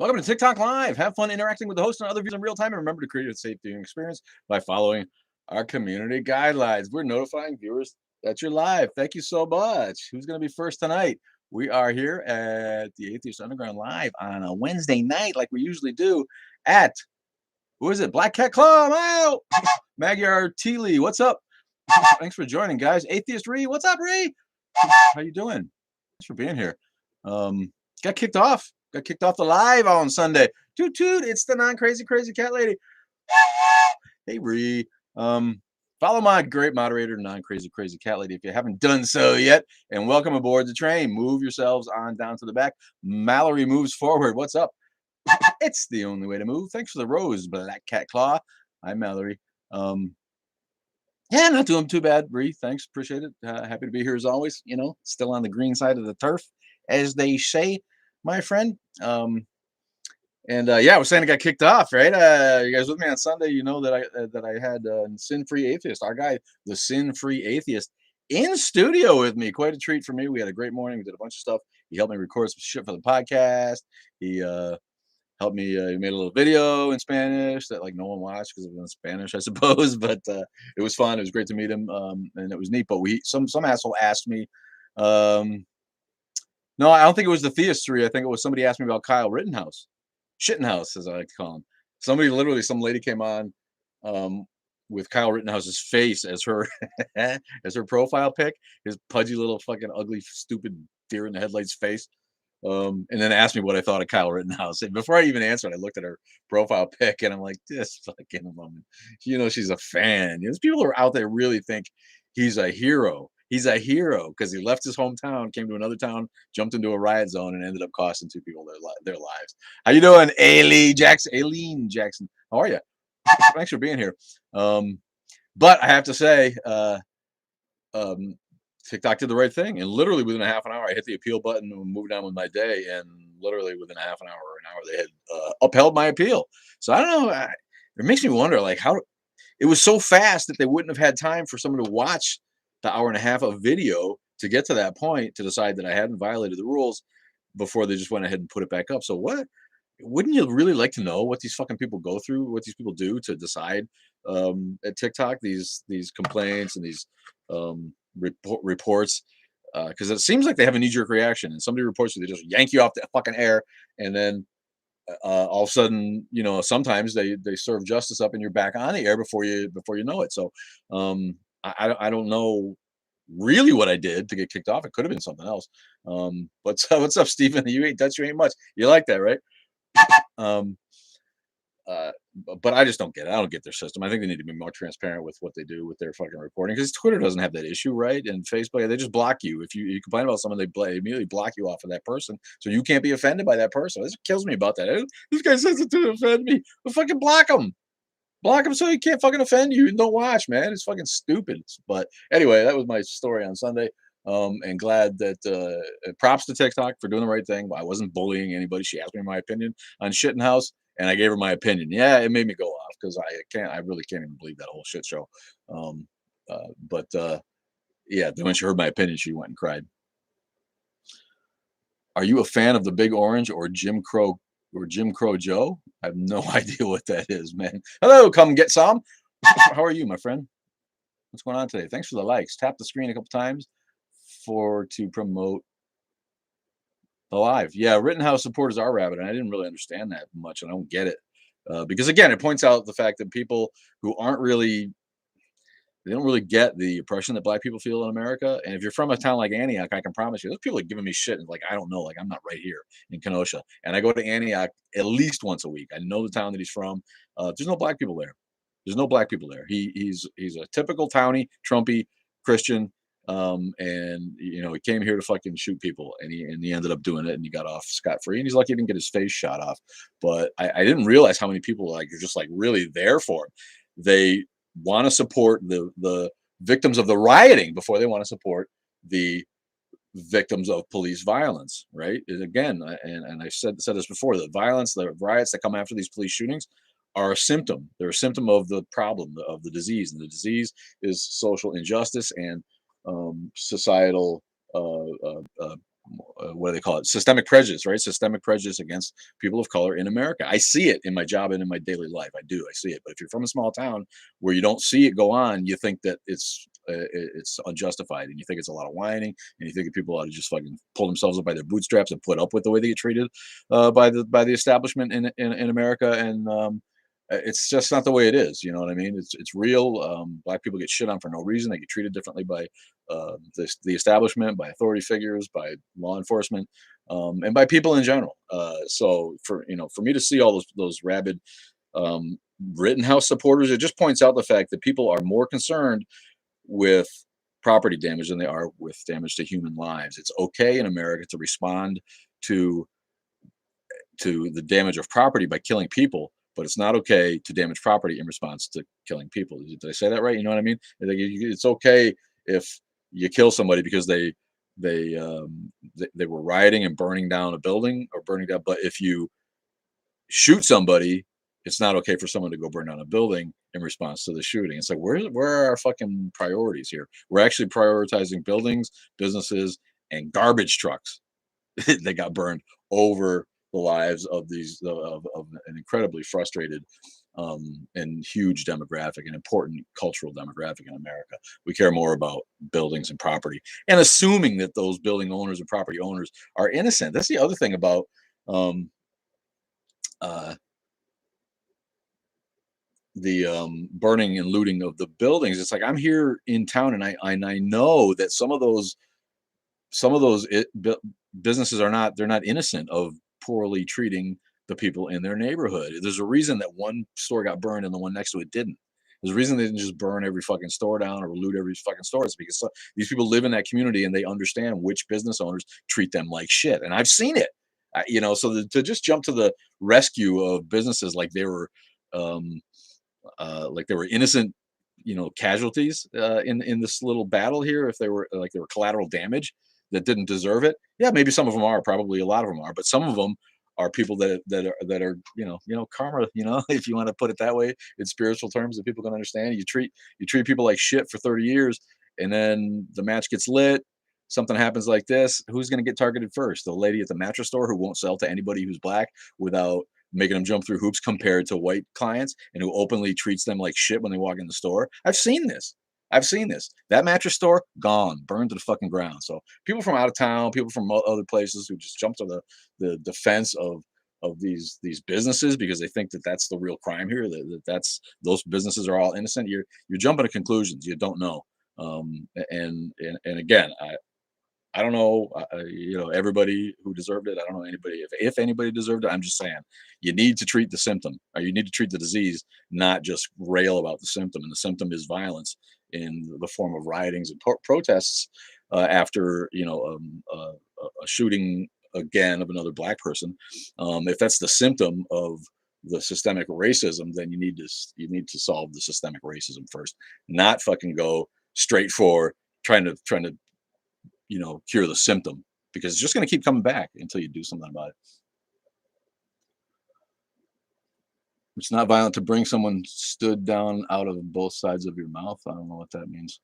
Welcome to TikTok Live. Have fun interacting with the host and other viewers in real time. And remember to create a safe viewing experience by following our community guidelines. We're notifying viewers that you're live. Thank you so much. Who's going to be first tonight? We are here at the Atheist Underground Live on a Wednesday night, like we usually do, at, who is it? Black Cat Claw. I'm out. Magyar Teely, what's up? Thanks for joining, guys. Atheist Ree, what's up, Ree? How you doing? Thanks for being here. Got kicked off the live on Sunday. Toot toot, it's the non-crazy crazy cat lady. Hey Ree. Follow my great moderator, non-crazy crazy cat lady, if you haven't done so yet. And welcome aboard the train. Move yourselves on down to the back. Mallory moves forward. What's up? It's the only way to move. Thanks for the rose, Black Cat Claw. Hi, Mallory. Yeah, not doing too bad, Bree. Thanks, appreciate it. Happy to be here as always. You know, still on the green side of the turf, as they say, my friend. Yeah, I was saying I got kicked off, right? You guys with me on Sunday? You know that I had Sin-Free Atheist, our guy, the Sin-Free Atheist, in studio with me. Quite a treat for me. We had a great morning. We did a bunch of stuff. He helped me record some shit for the podcast. He helped me. He made a little video in Spanish that like no one watched because it was in Spanish, I suppose. But it was fun. It was great to meet him, and it was neat. But some asshole asked me. No, I don't think it was the Theist 3. I think it was somebody asked me about Kyle Rittenhouse. Shittenhouse, as I like to call him. Some lady came on with Kyle Rittenhouse's face as her as her profile pic, his pudgy little fucking ugly, stupid deer in the headlights face. And then asked me what I thought of Kyle Rittenhouse. And before I even answered, I looked at her profile pic and I'm like, this fucking woman, you know, she's a fan. You know, there's people who are out there really think he's a hero. He's a hero because he left his hometown, came to another town, jumped into a riot zone, and ended up costing 2 people their lives. How you doing, Aileen Jackson? How are you? Thanks for being here. But I have to say, TikTok did the right thing, and literally within a half an hour, I hit the appeal button and moved on with my day. And literally within a half an hour or an hour, they had upheld my appeal. So I don't know. It makes me wonder, like, how it was so fast that they wouldn't have had time for someone to watch the hour and a half of video to get to that point to decide that I hadn't violated the rules before they just went ahead and put it back up. So what? Wouldn't you really like to know what these fucking people go through, what these people do to decide at TikTok these complaints and these reports? Because it seems like they have a knee-jerk reaction, and somebody reports you, they just yank you off the fucking air, and then all of a sudden, you know, sometimes they serve justice up and you're back on the air before you know it. So I don't know really what I did to get kicked off. It could have been something else. What's up, Stephen? You ain't Dutch, you ain't much. You like that, right? But I just don't get it. I don't get their system. I think they need to be more transparent with what they do with their fucking reporting, because Twitter doesn't have that issue, right? And Facebook, they just block you. If you complain about someone, they immediately block you off of that person, so you can't be offended by that person. This kills me about that. This guy says it to offend me. Well, fucking block him. Block him so he can't fucking offend you and don't watch, man. It's fucking stupid. But anyway, that was my story on Sunday. And glad that props to TikTok for doing the right thing. I wasn't bullying anybody. She asked me my opinion on Shittenhouse, and I gave her my opinion. Yeah, it made me go off because I really can't even believe that whole shit show. Yeah, then when she heard my opinion, she went and cried. Are you a fan of the Big Orange or Jim Crow Joe? I have no idea what that is, man. Hello, come get some. How are you, my friend? What's going on today? Thanks for the likes. Tap the screen a couple times to promote the live. Yeah, Rittenhouse supporters are rabid, and I didn't really understand that much. I don't get it because again, it points out the fact that people who aren't really they don't really get the oppression that Black people feel in America. And if you're from a town like Antioch, I can promise you, those people are giving me shit. And like, I don't know, like I'm not right here in Kenosha, and I go to Antioch at least once a week. I know the town that he's from. There's no Black people there. There's no Black people there. He's a typical townie, Trumpy Christian. And you know, he came here to fucking shoot people, and he ended up doing it, and he got off scot-free, and he's lucky he didn't get his face shot off. But I didn't realize how many people like are just like really there for him. They want to support the victims of the rioting before they want to support the victims of police violence, right? And again, and I said this before, the riots that come after these police shootings are a symptom. They're a symptom of the problem, of the disease, and the disease is social injustice and societal what do they call it? Systemic prejudice, right? Systemic prejudice against people of color in America. I see it in my job and in my daily life. I do. I see it. But if you're from a small town where you don't see it go on, you think that it's unjustified, and you think it's a lot of whining, and you think that people ought to just fucking pull themselves up by their bootstraps and put up with the way they get treated by the establishment in America. And it's just not the way it is. You know what I mean? It's real. Black people get shit on for no reason. They get treated differently by the establishment, by authority figures, by law enforcement, and by people in general. So for me to see all those rabid um, Rittenhouse supporters, it just points out the fact that people are more concerned with property damage than they are with damage to human lives. It's okay in America to respond to the damage of property by killing people, but it's not okay to damage property in response to killing people. Did I say that right? You know what I mean? It's okay if you kill somebody because they were rioting and burning down a building or burning down, but if you shoot somebody, it's not okay for someone to go burn down a building in response to the shooting. It's like where are our fucking priorities here? We're actually prioritizing buildings, businesses, and garbage trucks that got burned over the lives of these of an incredibly frustrated and huge demographic, an important cultural demographic in America. We care more about buildings and property, and assuming that those building owners and property owners are innocent. That's the other thing about um, uh, the burning and looting of the buildings. It's like I'm here in town, and I know that some of those businesses are not they're not innocent of poorly treating the people in their neighborhood. There's a reason that one store got burned and the one next to it didn't. There's a reason they didn't just burn every fucking store down or loot every fucking store. It's because these people live in that community and they understand which business owners treat them like shit. And I've seen it. So to just jump to the rescue of businesses um, like they were innocent, casualties in this little battle here. If they were collateral damage that didn't deserve it, yeah, maybe some of them are. Probably a lot of them are, but some of them are people that are karma. If you want to put it that way in spiritual terms that people can understand. You treat people like shit for 30 years, and then the match gets lit. Something happens like this. Who's going to get targeted first? The lady at the mattress store who won't sell to anybody who's black without making them jump through hoops compared to white clients, and who openly treats them like shit when they walk in the store. I've seen this. I've seen this. That mattress store gone, burned to the fucking ground. So people from out of town, people from other places who just jump to the defense of these businesses because they think that that's the real crime here. That's those businesses are all innocent. You're jumping to conclusions you don't know. And again, I don't know, everybody who deserved it. I don't know anybody if anybody deserved it. I'm just saying you need to treat the symptom, or you need to treat the disease, not just rail about the symptom. And the symptom is violence in the form of riotings and protests after a shooting again of another black person. If that's the symptom of the systemic racism, then you need to solve the systemic racism first, not fucking go straight for trying to cure the symptom, because it's just going to keep coming back until you do something about it. It's not violent to bring someone stood down out of both sides of your mouth. I don't know what that means.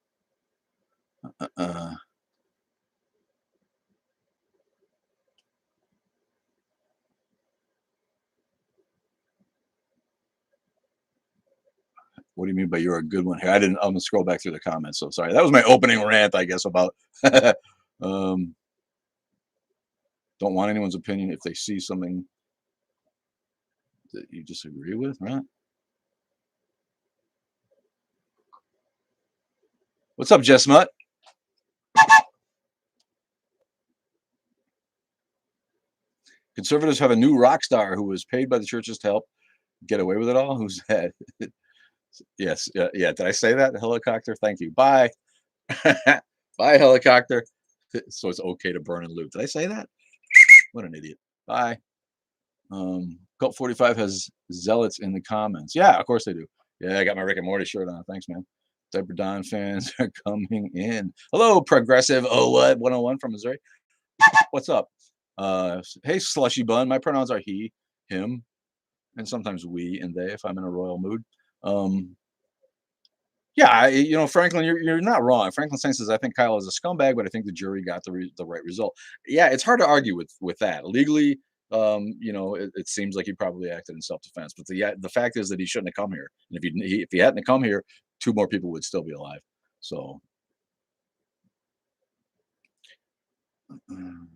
Uh, what do you mean by you're a good one here? I'm gonna scroll back through the comments. So sorry. That was my opening rant, I guess, about um, don't want anyone's opinion if they see something that you disagree with, right? What's up, Jess Mutt? Conservatives have a new rock star who was paid by the churches to help get away with it all. Who's that? Yes, yeah. Did I say that? Helicopter. Thank you. Bye. Bye, helicopter. So it's okay to burn and loot. Did I say that? What an idiot. Bye. Cult 45 has zealots in the comments. Yeah, of course they do. Yeah, I got my Rick and Morty shirt on. Thanks, man. Deborah Don fans are coming in. Hello, progressive. Oh, what? 101 from Missouri. What's up? Hey, slushy bun. My pronouns are he, him, and sometimes we and they if I'm in a royal mood. Um, Yeah, Franklin, you're not wrong. Franklin says, "I think Kyle is a scumbag, but I think the jury got the right result." Yeah, it's hard to argue with that. Legally, it seems like he probably acted in self-defense, but the fact is that he shouldn't have come here. And if he hadn't have come here, two more people would still be alive. So, mm,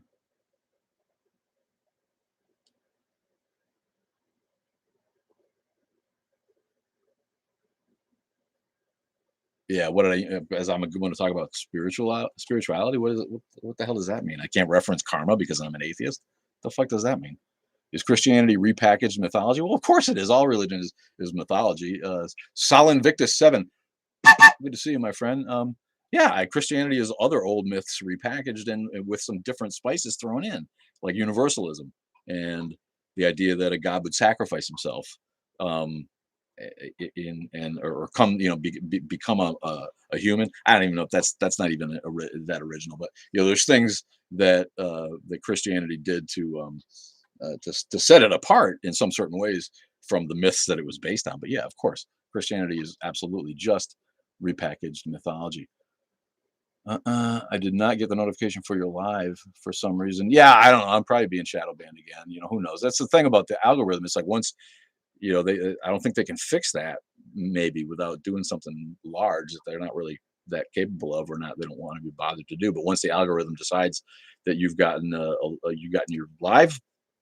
yeah. What did as I'm going to talk about spirituality. What the hell does that mean? I can't reference karma because I'm an atheist. The fuck does that mean? Is Christianity repackaged mythology? Well, of course it is. All religion is mythology. Sol Invictus 7. Good to see you, my friend. Yeah, Christianity is other old myths repackaged and with some different spices thrown in, like universalism and the idea that a god would sacrifice himself, um, in and or come, become a human. I don't even know if that's not even that original, but there's things that Christianity did to set it apart in some certain ways from the myths that it was based on. But yeah, of course, Christianity is absolutely just repackaged mythology. I did not get the notification for your live for some reason. Yeah, I don't know. I'm probably being shadow banned again. Who knows? That's the thing about the algorithm. It's like once they, I don't think they can fix that maybe without doing something large that they're not really that capable of or not. They don't want to be bothered to do. But once the algorithm decides that you've gotten your live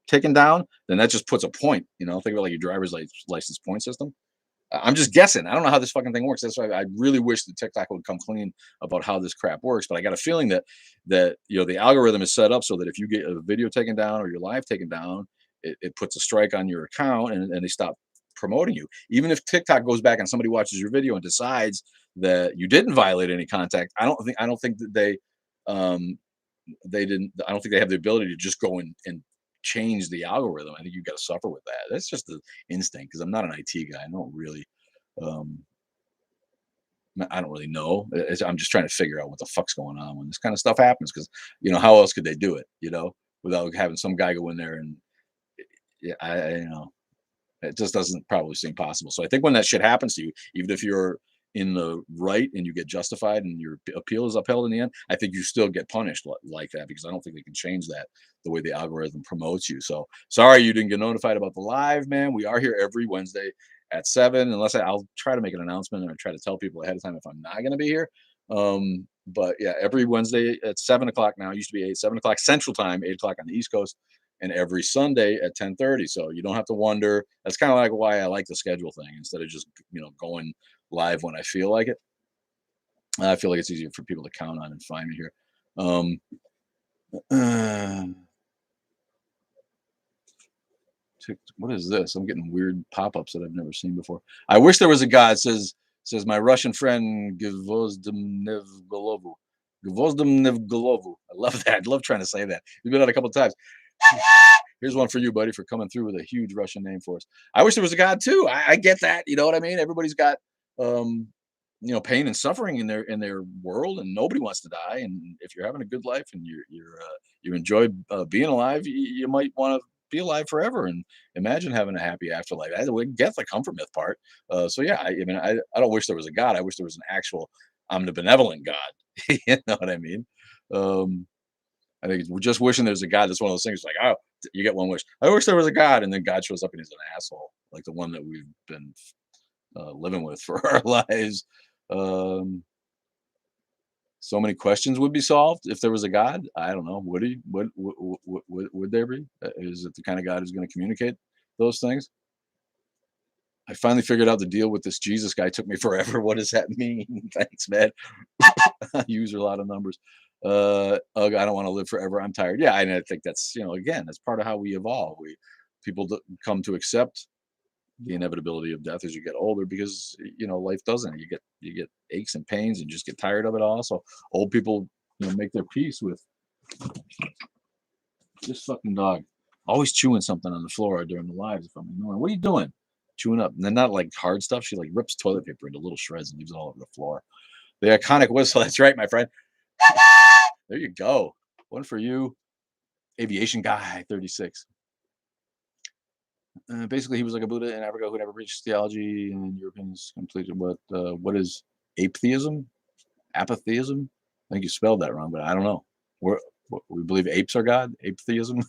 taken down, then that just puts a point. Think about like your driver's license point system. I'm just guessing. I don't know how this fucking thing works. That's why I really wish that TikTok would come clean about how this crap works. But I got a feeling that the algorithm is set up so that if you get a video taken down or your live taken down, it puts a strike on your account and they stop promoting you. Even if TikTok goes back and somebody watches your video and decides that you didn't violate any contact, I don't think that um they didn't I don't think they have the ability to just go and change the algorithm. I think you got to suffer with that. That's just the instinct because I'm not an IT guy. Um I don't really know. I'm just trying to figure out what the fuck's going on when this kind of stuff happens because how else could they do it, without having some guy go in there and yeah, it just doesn't probably seem possible. So I think when that shit happens to you, even if you're in the right and you get justified and your appeal is upheld in the end, I think you still get punished like that because I don't think they can change that the way the algorithm promotes you. So sorry you didn't get notified about the live, man. We are here every Wednesday at 7, unless I'll try to make an announcement or try to tell people ahead of time if I'm not going to be here. But yeah, every Wednesday at 7 o'clock now. It used to be 7 o'clock Central Time, 8 o'clock on the East Coast, and every Sunday at 10:30. So you don't have to wonder. That's kind of like why I like the schedule thing instead of just going live when I feel like it. I feel like it's easier for people to count on and find me here. Um, uh, what is this? I'm getting weird pop-ups that I've never seen before. I wish there was a God. Says my Russian friend Gvozdem Golovu. Gvozdem Golovu. I love that. I love trying to say that. You've been on a couple of times. Here's one for you, buddy, for coming through with a huge Russian name for us. I wish there was a God too. I get that. You know what I mean? Everybody's got um, pain and suffering in their world, and nobody wants to die. And if you're having a good life and you enjoy being alive, you might want to be alive forever and imagine having a happy afterlife. I would get the comfort myth part. So yeah, I mean, I don't wish there was a God. I wish there was an actual omnibenevolent God. You know what I mean? Um, I think we're just wishing there's a God. That's one of those things like, oh, you get one wish. I wish there was a God, and then God shows up and he's an asshole, like the one that we've been living with for our lives. Um, so many questions would be solved if there was a God. I don't know. Would he? Would there be? Is it the kind of God who's going to communicate those things? I finally figured out the deal with this Jesus guy. Took me forever. What does that mean? Thanks, man. Use a lot of numbers. Ugh, I don't want to live forever. I'm tired. Yeah, and I think that's again, that's part of how we evolve. People come to accept the inevitability of death as you get older because life doesn't. You get aches and pains and just get tired of it all. So old people make their peace with this fucking dog. Always chewing something on the floor during the lives if I'm ignoring. What are you doing? Chewing up. And then not like hard stuff. She like rips toilet paper into little shreds and leaves it all over the floor. The iconic whistle. That's right, my friend. There you go. One for you. Aviation guy, 36. Basically, he was like a Buddha in Africa who never reached theology, and Europeans completed what is Atheism, apatheism. I think you spelled that wrong, but I don't know. We're, we believe apes are God. Atheism.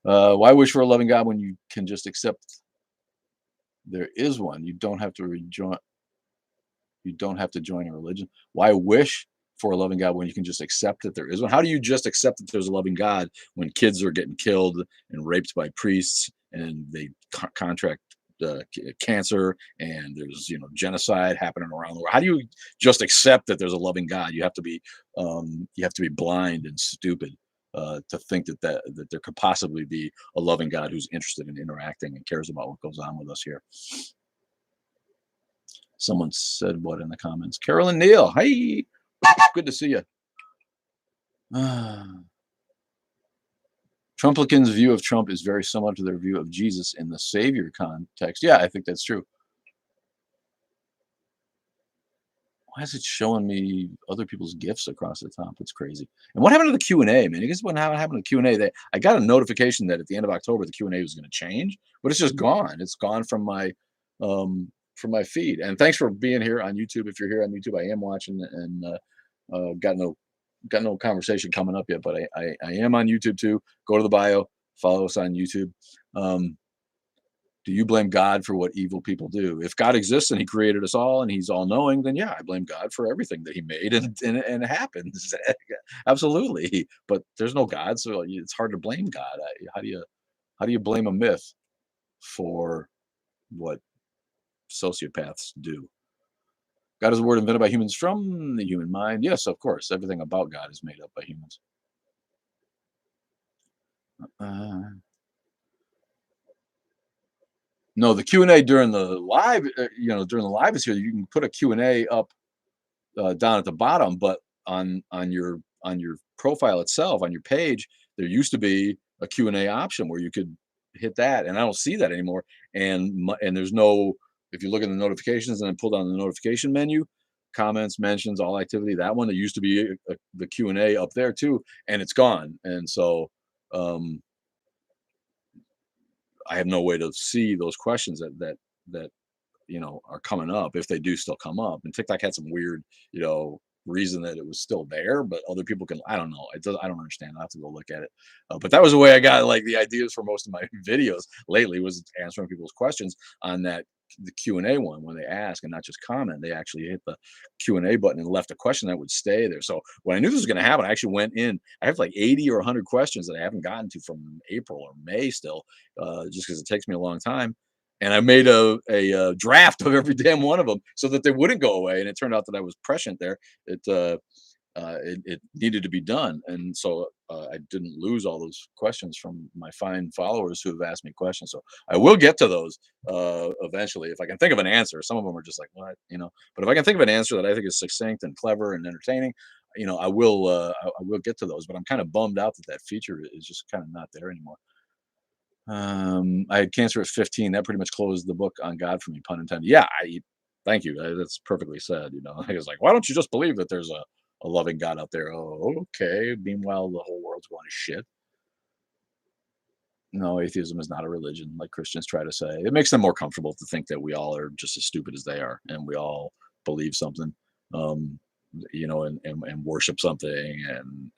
Why wish for a loving God when you can just accept there is one? You don't have to rejoin. You don't have to join a religion. Why wish for a loving God when you can just accept that there is one? How do you just accept that there's a loving God when kids are getting killed and raped by priests and they contract cancer and there's genocide happening around the world? How do you just accept that there's a loving God? You have to be blind and stupid to think that there could possibly be a loving God who's interested in interacting and cares about what goes on with us here. Someone said what in the comments? Carolyn Neal, hey, good to see you. Trumplicans' view of Trump is very similar to their view of Jesus in the Savior context. Yeah, I think that's true. Why is it showing me other people's gifts across the top? It's crazy. And what happened to the Q&A, man? You guess what happened to the Q&A? I got a notification that at the end of October the Q&A was going to change, but it's just gone. It's gone from my feed. And thanks for being here on YouTube. If you're here on YouTube, I am watching and got no conversation coming up yet, but I am on YouTube too. Go to the bio, follow us on YouTube. Do you blame God for what evil people do? If God exists and he created us all and he's all knowing, then yeah, I blame God for everything that he made and it happens. Absolutely. But there's no God, so it's hard to blame God. How do you blame a myth for what sociopaths do? God is a word invented by humans from the human mind. Yes, of course. Everything about God is made up by humans. No, the Q&A during the live, during the live is here. You can put a Q&A up down at the bottom, but on your profile itself, on your page, there used to be a Q&A option where you could hit that, and I don't see that anymore. And there's no, if you look at the notifications and then pull down the notification menu, comments, mentions, all activity, that one, there used to be the Q&A up there too, and it's gone. And so I have no way to see those questions that are coming up, if they do still come up. And TikTok had some weird, reason that it was still there, but other people can, I don't know. I don't understand. I have to go look at it. But that was the way I got like the ideas for most of my videos lately, was answering people's questions on the Q&A one. When they ask and not just comment, they actually hit the Q&A button and left a question that would stay there. So when I knew this was going to happen, I actually went in. I have like 80 or 100 questions that I haven't gotten to from April or May still, just because it takes me a long time. And I made a draft of every damn one of them so that they wouldn't go away. And it turned out that I was prescient there. It needed to be done, and so I didn't lose all those questions from my fine followers who have asked me questions. So I will get to those eventually if I can think of an answer. Some of them are just like what. But if I can think of an answer that I think is succinct and clever and entertaining, I will get to those. But I'm kind of bummed out that feature is just kind of not there anymore. I had cancer at 15. That pretty much closed the book on God for me, pun intended. Yeah, thank you. That's perfectly said. I was like, why don't you just believe that there's a loving God out there? Oh, okay. Meanwhile, the whole world's going to shit. No, atheism is not a religion, like Christians try to say. It makes them more comfortable to think that we all are just as stupid as they are, and we all believe something, and worship something, and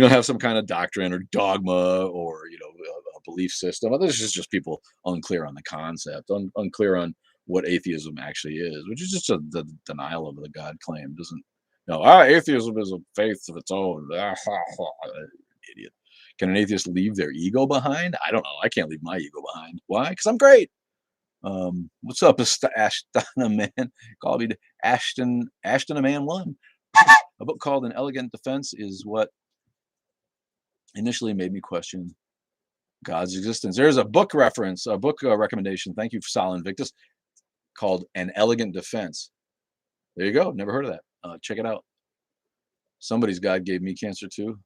have some kind of doctrine or dogma or a belief system. This is just people unclear on the concept, unclear on what atheism actually is, which is just the denial of the God claim. Doesn't atheism is a faith of its own. Idiot. Can an atheist leave their ego behind? I don't know. I can't leave my ego behind. Why? Because I'm great. What's up, Ashton, a man? Call me Ashton a man one. A book called An Elegant Defense is what initially made me question God's existence. There's a book reference, a book recommendation. Thank you, Sol Invictus, called An Elegant Defense. There you go. Never heard of that. Check it out. Somebody's God gave me cancer too.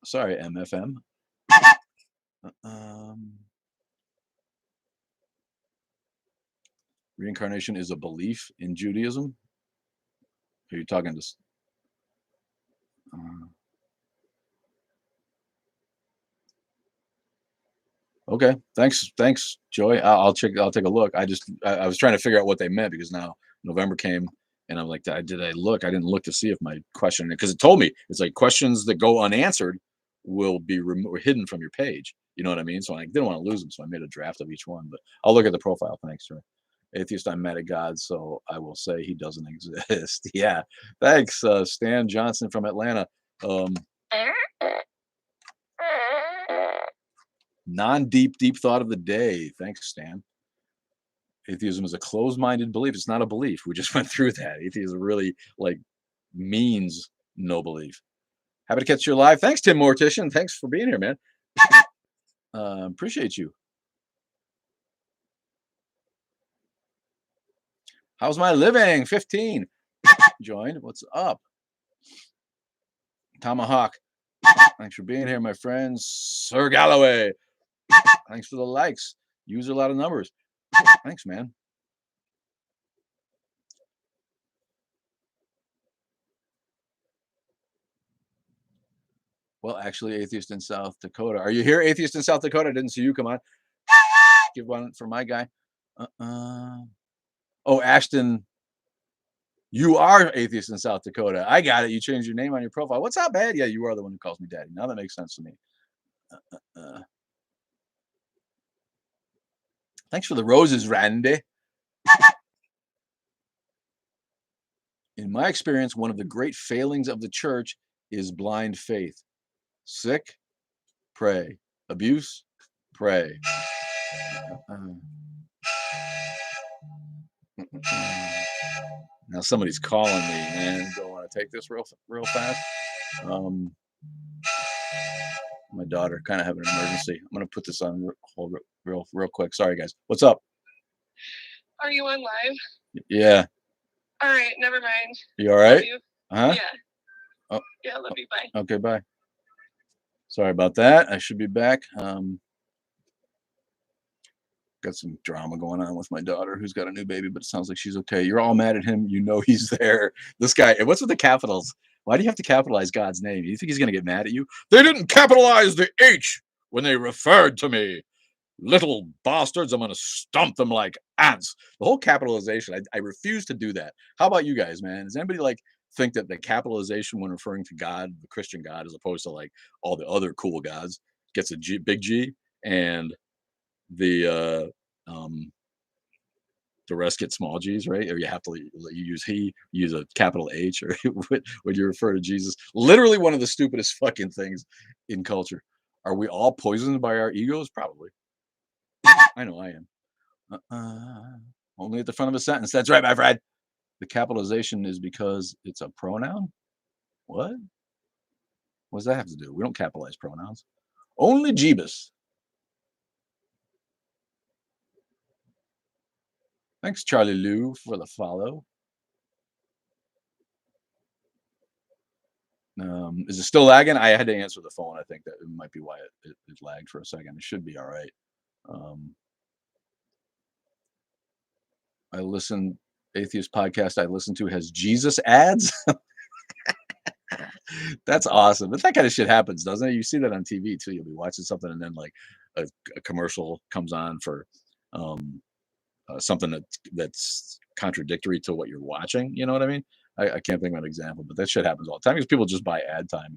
Sorry, MFM. Reincarnation is a belief in Judaism. Are you talking to? Okay. Thanks, Joy. I'll check. I'll take a look. I was trying to figure out what they meant because now November came, and I'm like, did I look? I didn't look to see if my question, because it told me it's like questions that go unanswered will be hidden from your page. You know what I mean? So I didn't want to lose them, so I made a draft of each one. But I'll look at the profile. Thanks, Joy. Atheist, I'm mad at God, so I will say he doesn't exist. Yeah. Thanks, Stan Johnson from Atlanta. Um, deep thought of the day. Thanks, Stan. Atheism is a closed-minded belief. It's not a belief. We just went through that. Atheism really means no belief. Happy to catch you live. Thanks, Tim Mortician. Thanks for being here, man. Appreciate you. How's my living? 15. Joined. What's up? Tomahawk. Thanks for being here, my friends. Sir Galloway. Thanks for the likes. Use a lot of numbers. Thanks, man. Well, actually, Atheist in South Dakota. Are you here, Atheist in South Dakota? I didn't see you. Come on. Give one for my guy. Oh, Ashton, you are Atheist in South Dakota. I got it. You changed your name on your profile. What's up, man? Yeah, you are the one who calls me daddy. Now that makes sense to me. Thanks for the roses, Randy. In my experience, one of the great failings of the church is blind faith. Sick, pray. Abuse, pray. Now somebody's calling me, man. Don't want to take this real fast. My daughter kind of having an emergency. I'm gonna put this on hold real quick. Sorry, guys. What's up? Are you on live? Yeah. All right, never mind. You all right? Love you. Huh? Yeah. Oh. Yeah, love you. Bye. Okay, bye. Sorry about that. I should be back. Got some drama going on with my daughter who's got a new baby, but it sounds like she's okay. You're all mad at him. You know he's there. This guy, and what's with the capitals? Why do you have to capitalize God's name? You think he's going to get mad at you? They didn't capitalize the H when they referred to me. Little bastards, I'm going to stomp them like ants. The whole capitalization, I refuse to do that. How about you guys, man? Does anybody think that the capitalization when referring to God, the Christian God, as opposed to all the other cool gods, gets a G, big G, and the the rest get small G's, right? Or you have to use a capital H, or when you refer to Jesus. Literally one of the stupidest fucking things in culture. Are we all poisoned by our egos? Probably. I know I am. Only at the front of a sentence. That's right, my friend. The capitalization is because it's a pronoun? What? What does that have to do? We don't capitalize pronouns. Only Jeebus. Thanks, Charlie Lou, for the follow. Is it still lagging? I had to answer the phone. I think that it might be why it lagged for a second. It should be all right. Atheist podcast I listen to has Jesus ads. That's awesome. But that kind of shit happens, doesn't it? You see that on TV too. You'll be watching something and then a commercial comes on for something that's contradictory to what you're watching. You know what I mean? I can't think of an example, but that shit happens all the time because people just buy ad time,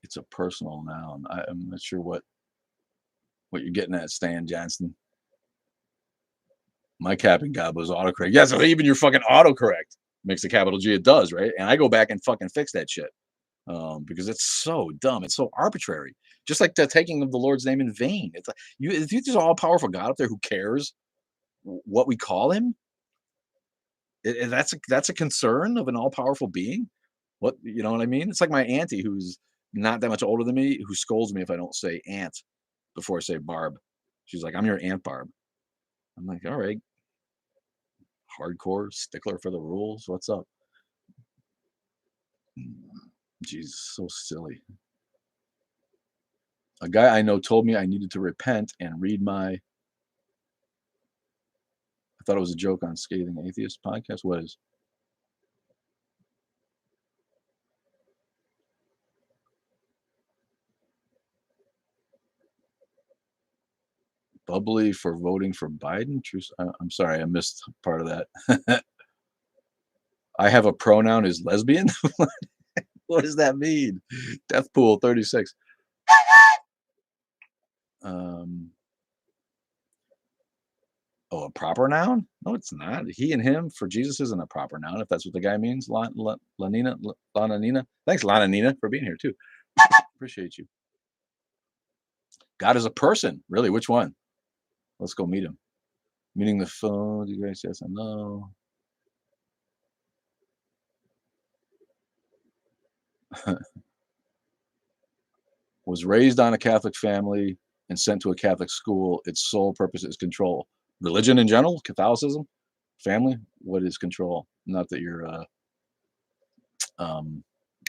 it's a personal noun. I'm not sure what you're getting at, Stan Johnson. My cap and gob was autocorrect. Yeah, so even your fucking autocorrect makes a capital G. It does, right? And I go back and fucking fix that shit because it's so dumb. It's so arbitrary. Just like the taking of the Lord's name in vain. It's like if you just all powerful God up there who cares what we call him. That's a concern of an all powerful being. What, you know what I mean? It's like my auntie who's not that much older than me who scolds me if I don't say aunt before I say Barb. She's like, I'm your Aunt Barb. I'm like, all right, hardcore stickler for the rules. What's up? Jesus, so silly. A guy I know told me I needed to repent and read my. I thought it was a joke on Scathing Atheist podcast. What is? Bubbly for voting for Biden. I'm sorry, I missed part of that. I have a pronoun is lesbian. What does that mean? Deathpool 36. Um, oh, a proper noun? No, it's not. He and him for Jesus isn't a proper noun, if that's what the guy means. Lanina, Lana Nina. Thanks, Lana Nina, for being here too. Appreciate you. God is a person, really. Which one? Let's go meet him. Meeting the phone. You guys, yes and no. Was raised on a Catholic family and sent to a Catholic school. Its sole purpose is control. Religion in general, Catholicism, family. What is control? Not that you're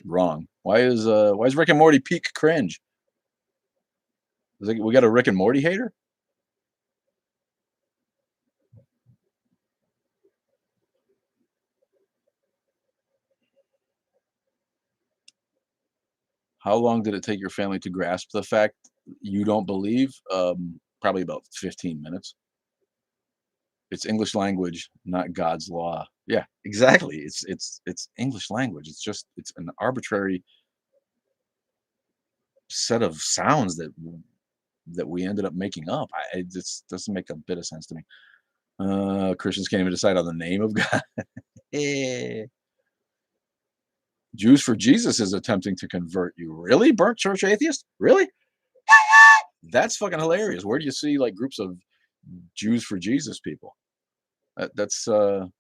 wrong. Why is Rick and Morty peak cringe? We got a Rick and Morty hater? How long did it take your family to grasp the fact you don't believe? Probably about 15 minutes. It's English language, not God's law. Yeah, exactly. It's English language. It's an arbitrary set of sounds that we ended up making up. It just doesn't make a bit of sense to me. Christians can't even decide on the name of God. Jews for Jesus is attempting to convert you. Really? Burnt church atheist? Really? That's fucking hilarious. Where do you see like groups of Jews for Jesus people? That's kind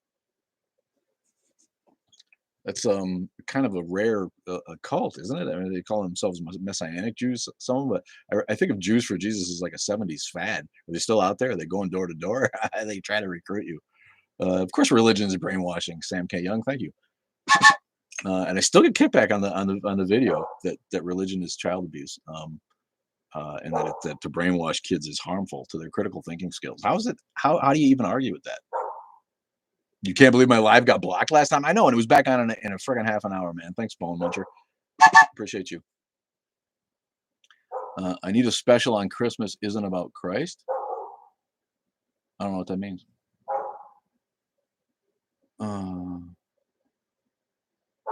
of a rare a cult, isn't it? I mean, they call themselves Messianic Jews, some of them, but I think of Jews for Jesus as like a 70s fad. Are they still out there? Are they going door to door? They try to recruit you. Of course, religion is brainwashing. Sam K. Young, thank you. And I still get kickback on the video that religion is child abuse, and that to brainwash kids is harmful to their critical thinking skills. How is it? How do you even argue with that? You can't believe my live got blocked last time. I know, and it was back on in a friggin' half an hour, man. Thanks, Bone Muncher. Appreciate you. I need a special on Christmas isn't about Christ. I don't know what that means.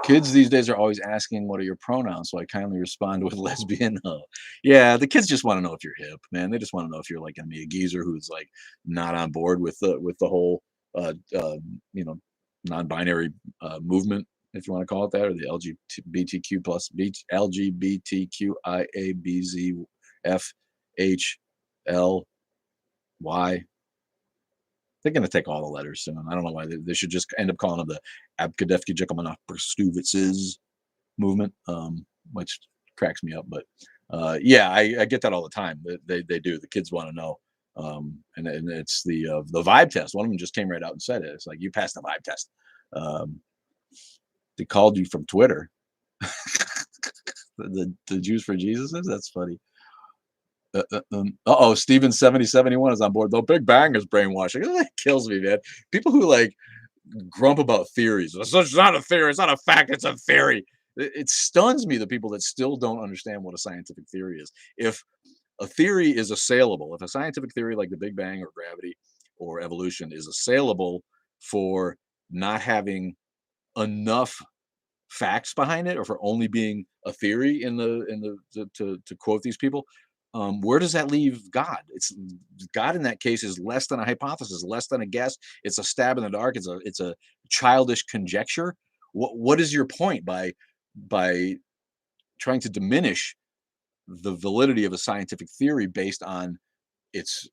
Kids these days are always asking, "What are your pronouns?" So I kindly respond with lesbian. Yeah, the kids just want to know if you're hip, man. They just want to know if you're like gonna be a geezer who's like not on board with the whole uh, uh, you know non-binary movement, if you want to call it that, or the LGBTQ plus LGBTQIABZFHLY. They're going to take all the letters soon. I don't know why they should just end up calling them the Abkadevki Jekalmanov movement, which cracks me up. But yeah, I get that all the time. They do. The kids want to know. And it's the vibe test. One of them just came right out and said it. It's like, you passed the vibe test. They called you from Twitter. the Jews for Jesus is? That's funny. Uh-oh, Steven 7071 is on board. The Big Bang is brainwashing. That kills me, man. People who like grump about theories. It's not a theory. It's not a fact. It's a theory. It stuns me, the people that still don't understand what a scientific theory is. If a theory is assailable, if a scientific theory like the Big Bang or gravity or evolution is assailable for not having enough facts behind it, or for only being a theory to quote these people, where does that leave God? It's God in that case is less than a hypothesis, less than a guess. It's a stab in the dark. It's a childish conjecture. What is your point by trying to diminish the validity of a scientific theory based on its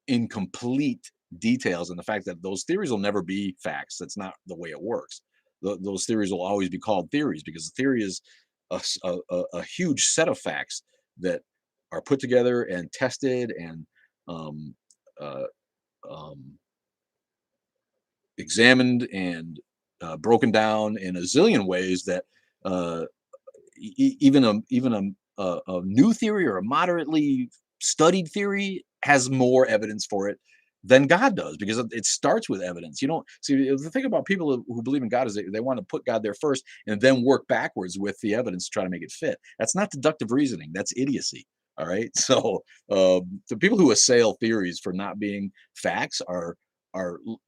incomplete details and the fact that those theories will never be facts? That's not the way it works. Those theories will always be called theories because the theory is a huge set of facts that are put together and tested and um, uh, um, examined and broken down in a zillion ways that even a new theory or a moderately studied theory has more evidence for it than God does, because it starts with evidence. You don't see, the thing about people who believe in God is they want to put God there first and then work backwards with the evidence to try to make it fit. That's not deductive reasoning. That's idiocy. All right. So the people who assail theories for not being facts are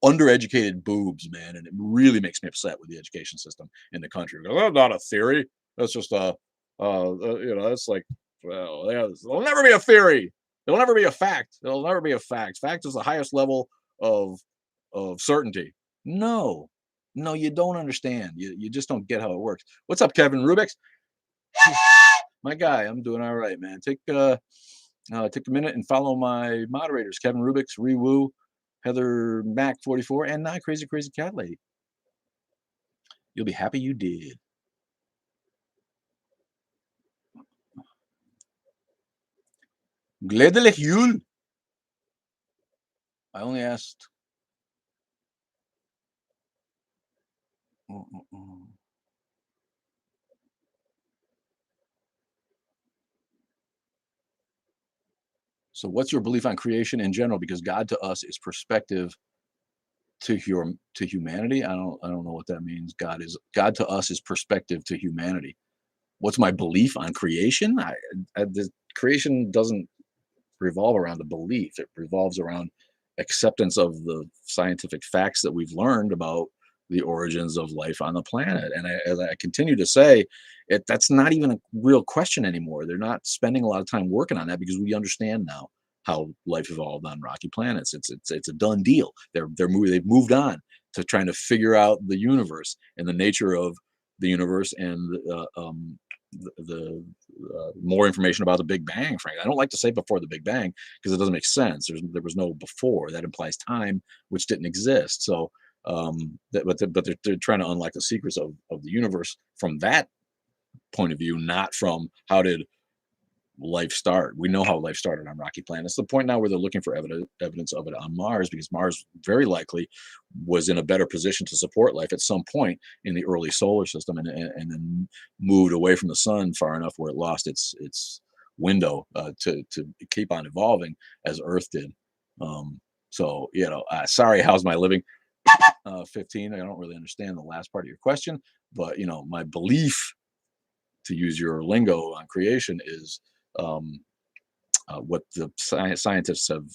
undereducated boobs, man, and it really makes me upset with the education system in the country. They go, "That's not a theory. That's just that's like, well, yeah, it'll never be a theory. It'll never be a fact. It'll never be a fact. Fact is the highest level of certainty." No, no, you don't understand. You just don't get how it works. What's up, Kevin Rubix? My guy, I'm doing all right, man. Take a minute and follow my moderators, Kevin Rubix, Rewoo, Heather Mac 44, and Not Crazy Crazy Cat Lady. You'll be happy you did. Gledelijk Yule. I only asked. So, what's your belief on creation in general? Because God to us is perspective to humanity. I don't know what that means. God to us is perspective to humanity. What's my belief on creation? The creation doesn't revolve around a belief. It revolves around acceptance of the scientific facts that we've learned about the origins of life on the planet. And as I continue to say, that's not even a real question anymore. They're not spending a lot of time working on that because we understand now how life evolved on rocky planets. It's a done deal. They've moved on to trying to figure out the universe and the nature of the universe and the more information about the Big Bang. Frankly, I don't like to say before the Big Bang because it doesn't make sense. There was no before. That implies time, which didn't exist. So, but they're trying to unlock the secrets of the universe from that point of view, not from how did life start. We know how life started on rocky planets. The point now where they're looking for evidence of it on Mars, because Mars very likely was in a better position to support life at some point in the early solar system, and then moved away from the sun far enough where it lost its window to keep on evolving as Earth did. So sorry, how's my living? 15. I don't really understand the last part of your question, but my belief, to use your lingo on creation, is what the scientists have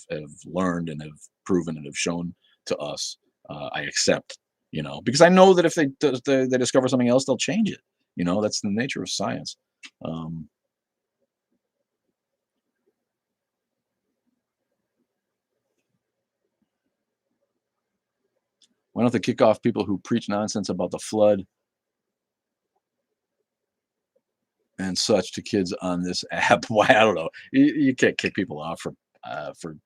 learned and have proven and have shown to us. I accept, because I know that if they discover something else, they'll change it. That's the nature of science. Why don't they kick off people who preach nonsense about the flood and such to kids on this app? Why? I don't know. You can't kick people off for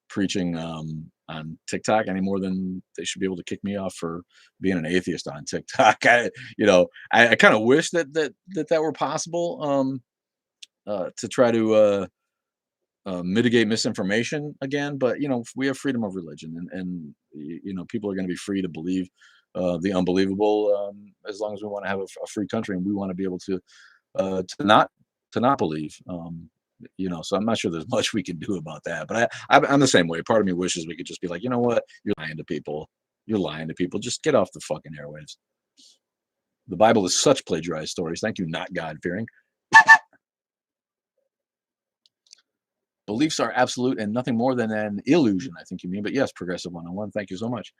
preaching on TikTok any more than they should be able to kick me off for being an atheist on TikTok. I kind of wish that were possible, to try to mitigate misinformation again. But we have freedom of religion, and people are going to be free to believe the unbelievable, as long as we want to have a free country and we want to be able to not believe. So I'm not sure there's much we can do about that. But I'm the same way. Part of me wishes we could just be like, you know what, you're lying to people. You're lying to people. Just get off the fucking airwaves. The Bible is such plagiarized stories. Thank you, not God fearing. Beliefs are absolute and nothing more than an illusion, I think you mean. But yes, progressive 101. Thank you so much.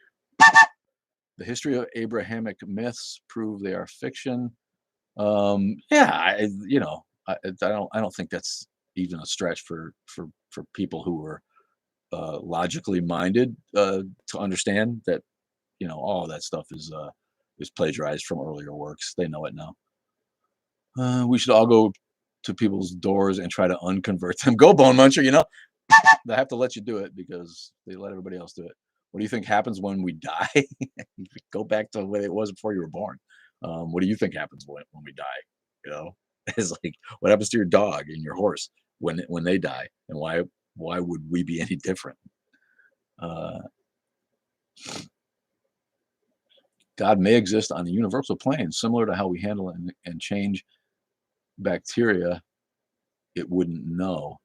The history of Abrahamic myths prove they are fiction. I don't think that's even a stretch for people who are logically minded to understand that all that stuff is plagiarized from earlier works. They know it now. We should all go to people's doors and try to unconvert them. Go, Bone Muncher. They have to let you do it because they let everybody else do it. What do you think happens when we die? Go back to the way it was before you were born. What do you think happens when we die? It's like, what happens to your dog and your horse when they die, and why would we be any different? God may exist on the universal plane, similar to how we handle and change bacteria. It wouldn't know.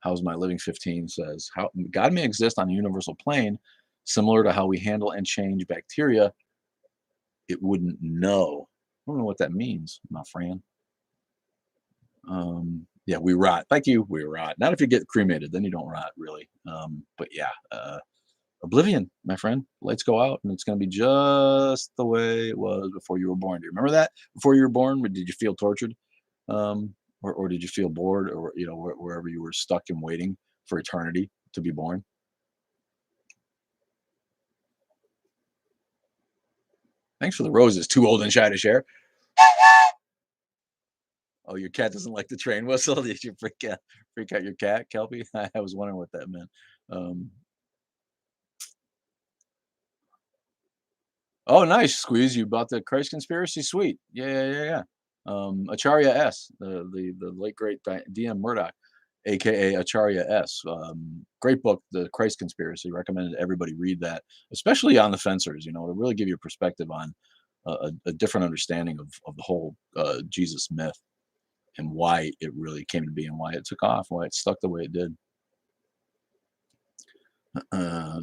How's my living 15 says, how God may exist on the universal plane, similar to how we handle and change bacteria. It wouldn't know. I don't know what that means, my friend. Yeah, we rot. Thank you. We rot. Not if you get cremated, then you don't rot really. But yeah, oblivion, my friend. Lights go out, and it's going to be just the way it was before you were born. Do you remember that? Before you were born, did you feel tortured, or did you feel bored, or wherever you were stuck and waiting for eternity to be born? Thanks for the roses. Too old and shy to share. Oh, your cat doesn't like the train whistle. Did you freak out your cat, Kelpie? I was wondering what that meant. Um, oh, nice, Squeeze. You bought the Christ Conspiracy. Sweet. Yeah, yeah, yeah, yeah. Acharya S, the late great DM Murdoch, aka Acharya S. Great book, The Christ Conspiracy. Recommended everybody read that, especially on the fencers. You know, to really give you a perspective on a different understanding of the whole Jesus myth and why it really came to be and why it took off, why it stuck the way it did. Uh,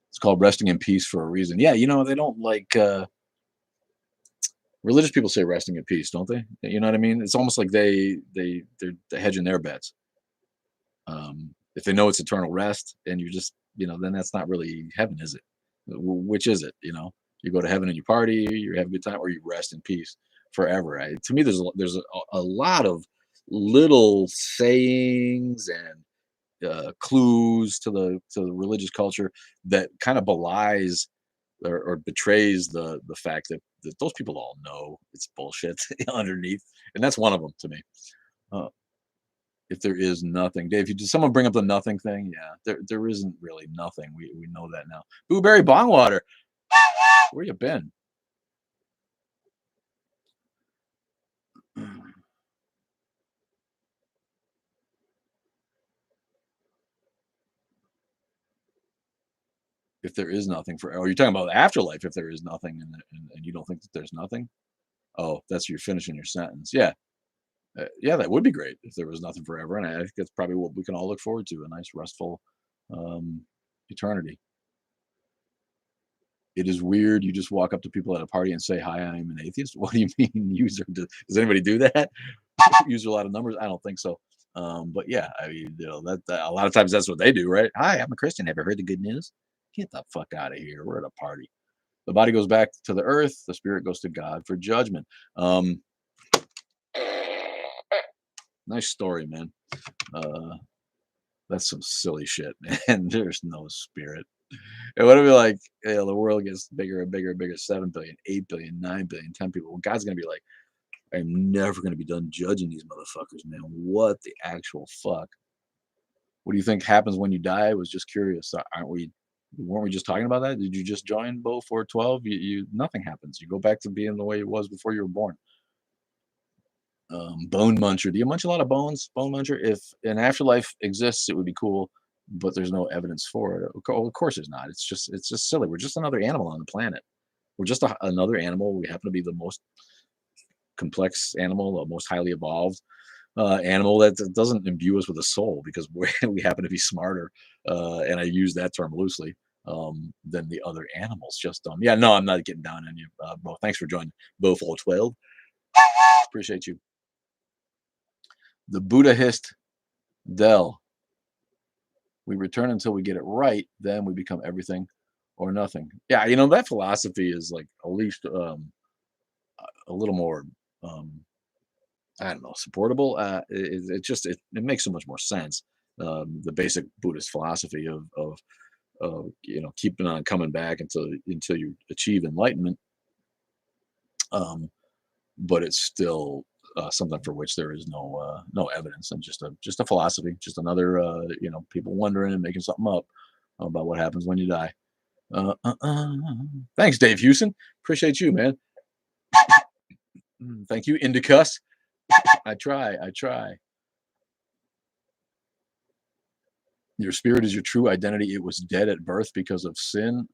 it's called Resting in Peace for a reason. Yeah, you know, they don't like religious people say resting in peace, don't they? You know what I mean? It's almost like they're hedging their bets. If they know it's eternal rest and you just, you know, then that's not really heaven, is it? Which is it? You know, you go to heaven and you party, you have a good time, or you rest in peace forever. To me, there's a lot of little sayings and clues to the religious culture that kind of belies or betrays the fact that those people all know it's bullshit underneath, and that's one of them to me. Uh, if there is nothing, Dave, did someone bring up the nothing thing? Yeah, there isn't really nothing. We know that now. Blueberry Bongwater, where you been? If there is nothing for, oh, you're talking about the afterlife. If there is nothing, and you don't think that there's nothing. Oh, that's you're finishing your sentence. Yeah, yeah, that would be great if there was nothing forever, and I think that's probably what we can all look forward to, a nice restful um, eternity. It is weird. You just walk up to people at a party and say, "Hi, I'm an atheist." What do you mean, user? Does anybody do that? Use a lot of numbers? I don't think so. But yeah, I mean, you know, that a lot of times that's what they do, right? Hi, I'm a Christian. Have you heard the good news? Get the fuck out of here. We're at a party. The body goes back to the earth. The spirit goes to God for judgment. Um, nice story, man. Uh, that's some silly shit, man. There's no spirit. And what if we like, you know, the world gets bigger and bigger and bigger, 7 billion, 8 billion, 9 billion, 10 people. Well, God's going to be like, I'm never going to be done judging these motherfuckers, man. What the actual fuck? What do you think happens when you die? I was just curious. Aren't we, weren't we just talking about that? Did you just join Bo 412? Nothing happens. You go back to being the way it was before you were born. Bone muncher. Do you munch a lot of bones? Bone muncher. If an afterlife exists, it would be cool, but there's no evidence for it. Of course, there's not. It's just silly. We're just another animal on the planet. We're just another animal. We happen to be the most complex animal, the most highly evolved animal that doesn't imbue us with a soul because we happen to be smarter. And I use that term loosely than the other animals. Just yeah, no, I'm not getting down on you, Bo. Thanks for joining, Bo 412. Appreciate you. The Buddhist Del. We return until we get it right, then we become everything or nothing. Yeah, you know, that philosophy is like at least a little more I don't know, supportable. It makes so much more sense. The basic Buddhist philosophy of you know, keeping on coming back until you achieve enlightenment. Um, but it's still something for which there is no evidence, and just a philosophy, just another you know, people wondering and making something up about what happens when you die. Uh, uh, uh. Thanks, Dave Houston. Appreciate you, man. Thank you, Indicus. I try. I try. Your spirit is your true identity. It was dead at birth because of sin.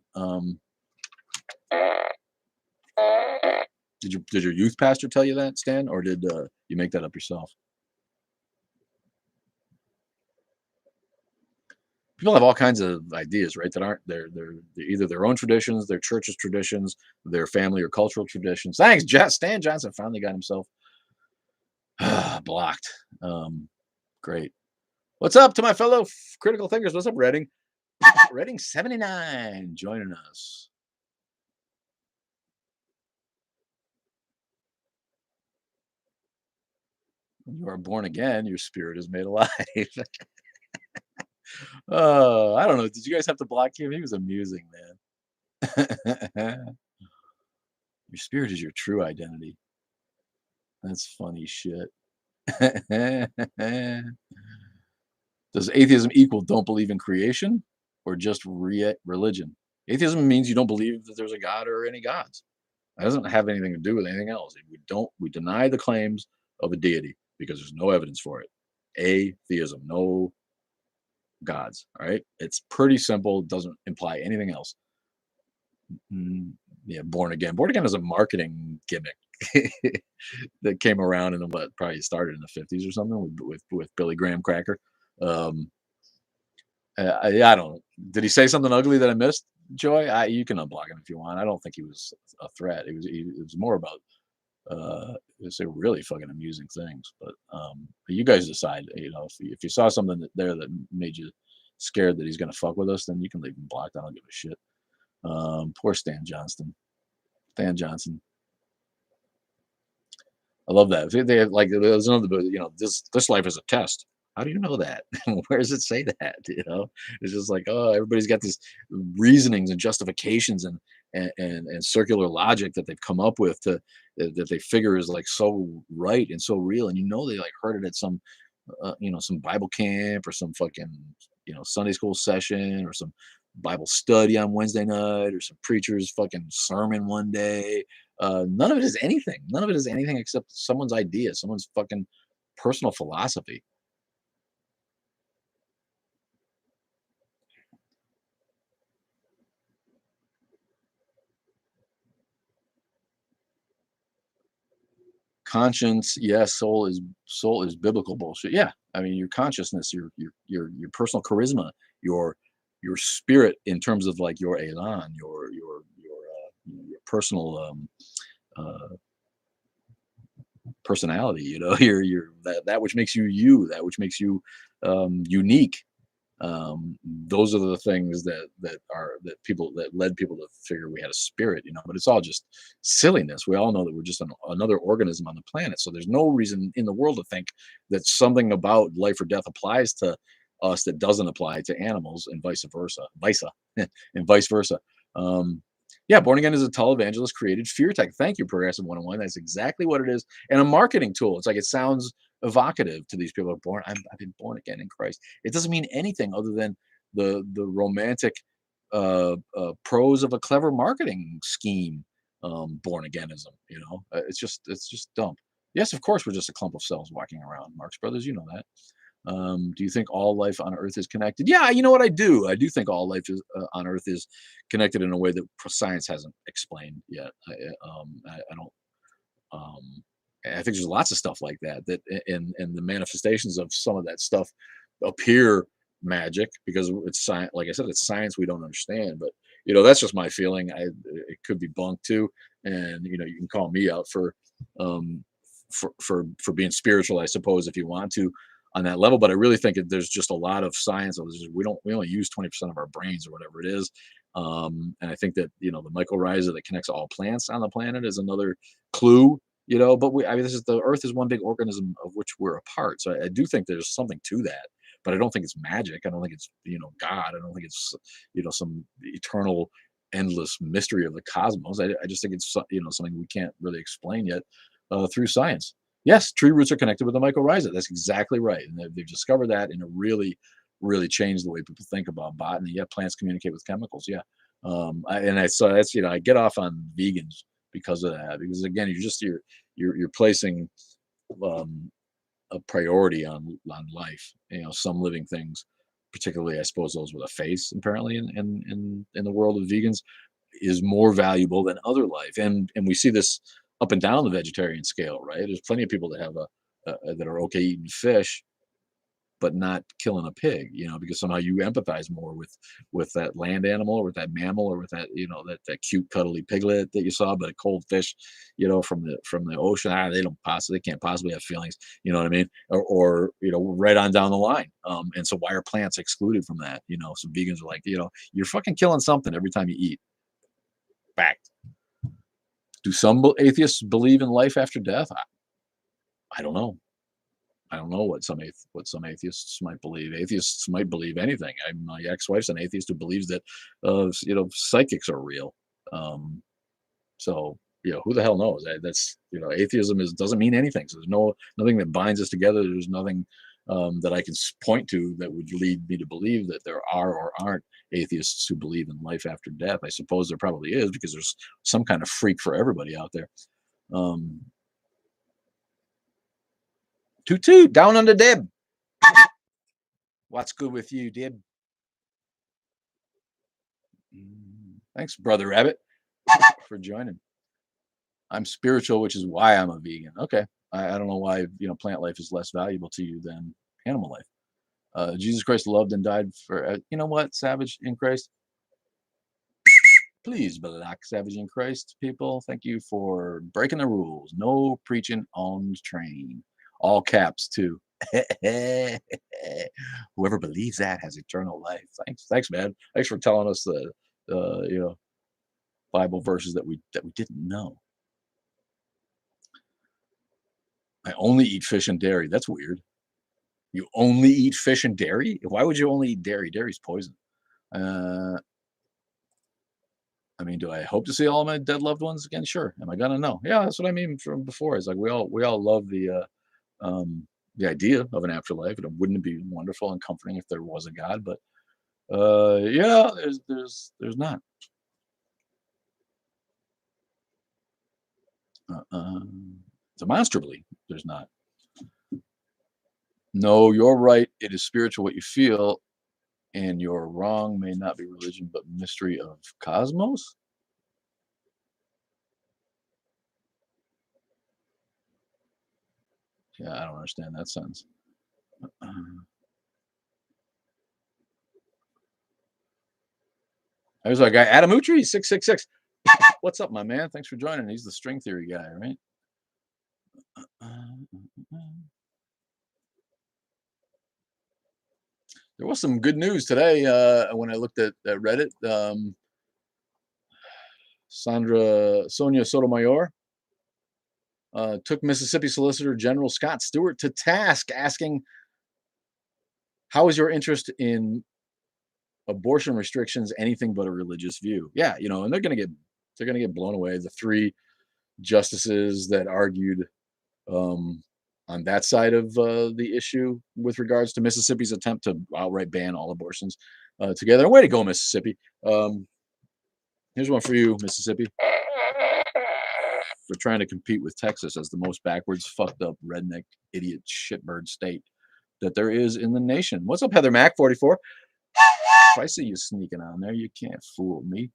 Did your youth pastor tell you that, Stan, or did you make that up yourself? People have all kinds of ideas, right? That aren't they're either their own traditions, their church's traditions, their family or cultural traditions. Thanks, Stan Johnson finally got himself Blocked. Great. What's up to my fellow critical thinkers? What's up, Redding? Redding 79 joining us. When you are born again, your spirit is made alive. Oh, I don't know. Did you guys have to block him? He was amusing, man. Your spirit is your true identity. That's funny shit. Does atheism equal don't believe in creation or just religion? Atheism means you don't believe that there's a God or any gods. It doesn't have anything to do with anything else. We deny the claims of a deity because there's no evidence for it. Atheism, no gods. All right. It's pretty simple, doesn't imply anything else. Yeah, born again. Born again is a marketing gimmick that came around in the what probably started in the 50s or something with Billy Graham Cracker. Um, I don't know. Did he say something ugly that I missed, Joy? You can unblock him if you want. I don't think he was a threat. It was more about say really fucking amusing things. But you guys decide. You know, if you saw something that made you scared that he's gonna fuck with us, then you can leave him blocked. I don't give a shit. Poor Stan Johnston. Stan Johnson. I love that. They have, like there's another, this life is a test. How do you know that? Where does it say that? It's just like, oh, everybody's got these reasonings and justifications and circular logic that they've come up with to that they figure is like so right and so real, and they like heard it at some some Bible camp or some fucking Sunday school session or some Bible study on Wednesday night or some preacher's fucking sermon one day. None of it is anything. None of it is anything except someone's idea, someone's fucking personal philosophy. Conscience, yes. Soul is biblical bullshit. Yeah, I mean your consciousness, your personal charisma, your your spirit in terms of like your elan, your personal uh, personality. Your that which makes you you, that which makes you unique. Those are the things that led people to figure we had a spirit, but it's all just silliness. We all know that we're just another organism on the planet, so there's no reason in the world to think that something about life or death applies to us that doesn't apply to animals, and vice versa. um, yeah, born again is a televangelist created fear tech. Thank you, Progressive 101. That's exactly what it is, and a marketing tool. It's like it sounds evocative to these people. I've been born again in Christ. It doesn't mean anything other than the romantic pros of a clever marketing scheme. Born againism, it's just dumb. Yes, of course we're just a clump of cells walking around, Marx Brothers. You know that. Do you think all life on Earth is connected? Yeah, you know what I do. I do think all life on Earth is connected in a way that science hasn't explained yet. I don't. Um, I think there's lots of stuff like that in the manifestations of some of that stuff appear magic because it's science. Like I said, it's science we don't understand. But that's just my feeling. It could be bunk too, and you can call me out um, for being spiritual, I suppose, if you want to on that level. But I really think that there's just a lot of science. We only use 20% of our brains or whatever it is. And I think that the mycorrhiza that connects all plants on the planet is another clue. But I mean, the Earth is one big organism of which we're a part. So I do think there's something to that. But I don't think it's magic. I don't think it's God. I don't think it's some eternal, endless mystery of the cosmos. I just think it's something we can't really explain yet through science. Yes, tree roots are connected with the mycorrhiza. That's exactly right, and they've discovered that, and it really changed the way people think about botany. Yeah, plants communicate with chemicals. Yeah, so that's I get off on vegans because of that. Because again, you're placing um, a priority on life. Some living things, particularly I suppose those with a face, apparently in the world of vegans, is more valuable than other life. And we see this up and down the vegetarian scale, right? There's plenty of people that have that are okay eating fish, but not killing a pig, because somehow you empathize more with that land animal, or with that mammal, or with that, that cute cuddly piglet that you saw, but a cold fish, from the ocean. They can't possibly have feelings, you know what I mean? Or right on down the line. And so why are plants excluded from that? Some vegans are like, you're fucking killing something every time you eat. Fact. Do some atheists believe in life after death? I don't know. I don't know what some atheists might believe. Atheists might believe anything. My ex-wife's an atheist who believes that psychics are real. So who the hell knows? That's atheism doesn't mean anything. So there's nothing that binds us together. There's nothing that I can point to that would lead me to believe that there are or aren't atheists who believe in life after death. I suppose there probably is, because there's some kind of freak for everybody out there. Toot toot, down under Deb. What's good with you, Deb? Thanks, Brother Rabbit, for joining. I'm spiritual, which is why I'm a vegan. Okay. I don't know why, plant life is less valuable to you than animal life. Jesus Christ loved and died for, you know what, Savage in Christ? Please, Black Savage in Christ, people, thank you for breaking the rules. No preaching on the train. All caps, too. Whoever believes that has eternal life. Thanks, man. Thanks for telling us the Bible verses that we didn't know. I only eat fish and dairy. That's weird. You only eat fish and dairy? Why would you only eat dairy? Dairy's poison. I mean, do I hope to see all my dead loved ones again? Sure. Am I gonna? No. Yeah, that's what I mean from before. It's like we all love the idea of an afterlife. And wouldn't it be wonderful and comforting if there was a God? But yeah, there's not. Demonstrably, there's not. No, you're right. It is spiritual what you feel, and you're wrong may not be religion, but mystery of cosmos. Yeah, I don't understand that sentence. There's our guy, Adam Utri, 666. What's up, my man? Thanks for joining. He's the string theory guy, right? There was some good news today when I looked at Reddit. Sonia Sotomayor took Mississippi Solicitor General Scott Stewart to task, asking, how is your interest in abortion restrictions anything but a religious view? Yeah, and they're gonna get blown away. The three justices that argued on that side of the issue with regards to Mississippi's attempt to outright ban all abortions together. Way to go, Mississippi. Here's one for you, Mississippi. For trying to compete with Texas as the most backwards, fucked up, redneck, idiot, shitbird state that there is in the nation. What's up, Heather Mac 44? If I see you sneaking on there, you can't fool me.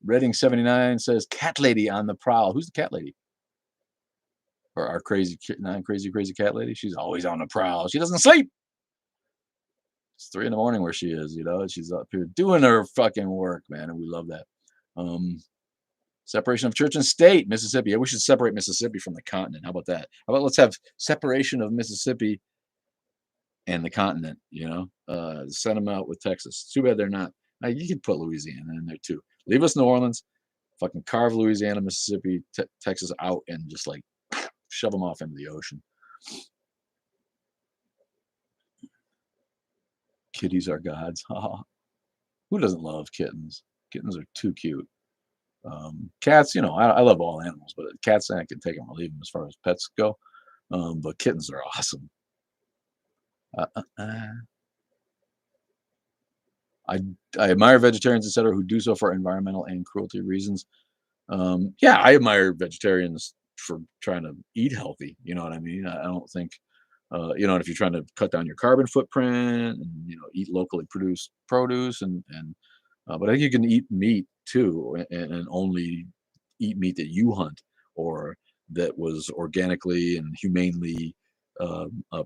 Redding 79 says, cat lady on the prowl. Who's the cat lady? Or our crazy cat lady? She's always on the prowl. She doesn't sleep. It's 3 a.m. where she is, she's up here doing her fucking work, man. And we love that. Separation of church and state, Mississippi. Yeah, we should separate Mississippi from the continent. How about that? How about let's have separation of Mississippi and the continent, send them out with Texas. Too bad they're not. Now, you could put Louisiana in there too. Leave us New Orleans, fucking carve Louisiana, Mississippi, Texas out, and just like shove them off into the ocean. Kitties are gods. Who doesn't love kittens? Kittens are too cute. Cats, I love all animals, but cats, I can take them or leave them as far as pets go. But kittens are awesome. I admire vegetarians, etc., who do so for environmental and cruelty reasons. Yeah, I admire vegetarians for trying to eat healthy. You know what I mean? I don't think, if you're trying to cut down your carbon footprint and eat locally produced produce but I think you can eat meat too, and only eat meat that you hunt or that was organically and humanely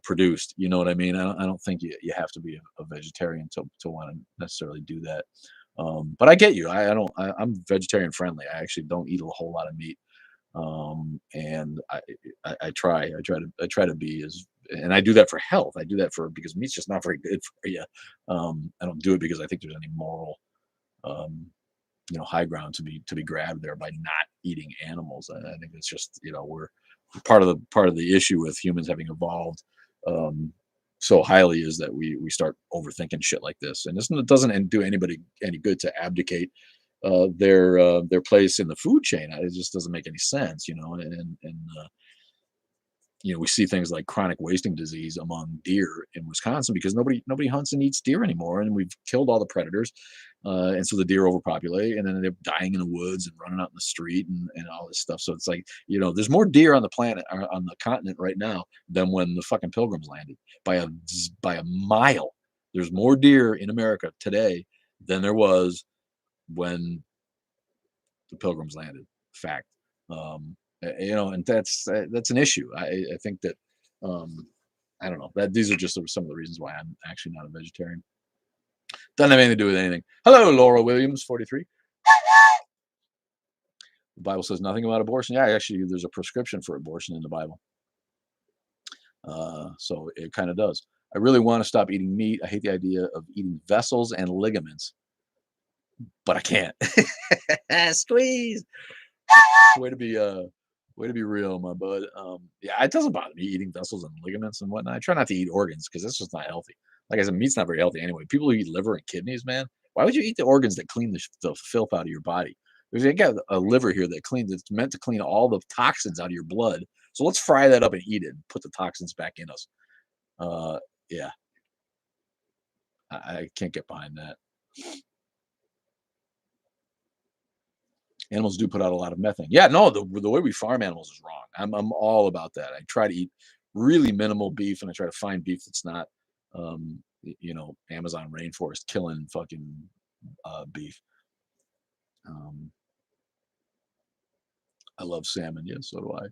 produced. You know what I mean? I don't think you have to be a vegetarian to want to necessarily do that. But I get you. I'm vegetarian friendly. I actually don't eat a whole lot of meat. And I try to be as, and I do that for health. I do that because meat's just not very good for you. I don't do it because I think there's any moral, um, high ground to be grabbed there by not eating animals. I think it's just, we're part of the issue with humans having evolved so highly is that we start overthinking shit like this, and this doesn't do anybody any good to abdicate their place in the food chain. It just doesn't make any sense, and we see things like chronic wasting disease among deer in Wisconsin because nobody hunts and eats deer anymore, and we've killed all the predators, and so the deer overpopulate, and then they're dying in the woods and running out in the street and all this stuff. So it's like, there's more deer on the planet or on the continent right now than when the fucking Pilgrims landed by a mile. There's more deer in America today than there was when the Pilgrims landed. Fact. And that's an issue. I think that I don't know that these are just some of the reasons why I'm actually not a vegetarian. Doesn't have anything to do with anything. Hello, Laura Williams, 43. The Bible says nothing about abortion. Yeah, actually, there's a prescription for abortion in the Bible. So it kind of does. I really want to stop eating meat. I hate the idea of eating vessels and ligaments, but I can't. Squeeze. Way to be real, my bud. Yeah, it doesn't bother me eating vessels and ligaments and whatnot. I try not to eat organs because that's just not healthy. Like I said, meat's not very healthy anyway. People who eat liver and kidneys, man, why would you eat the organs that clean the filth out of your body? Because they got a liver here that cleans. It's meant to clean all the toxins out of your blood. So let's fry that up and eat it and put the toxins back in us. Yeah, I can't get behind that. Animals do put out a lot of methane. Yeah, no, the way we farm animals is wrong. I'm all about that. I try to eat really minimal beef, and I try to find beef that's not, Amazon rainforest killing fucking beef. I love salmon. Yeah, so do I.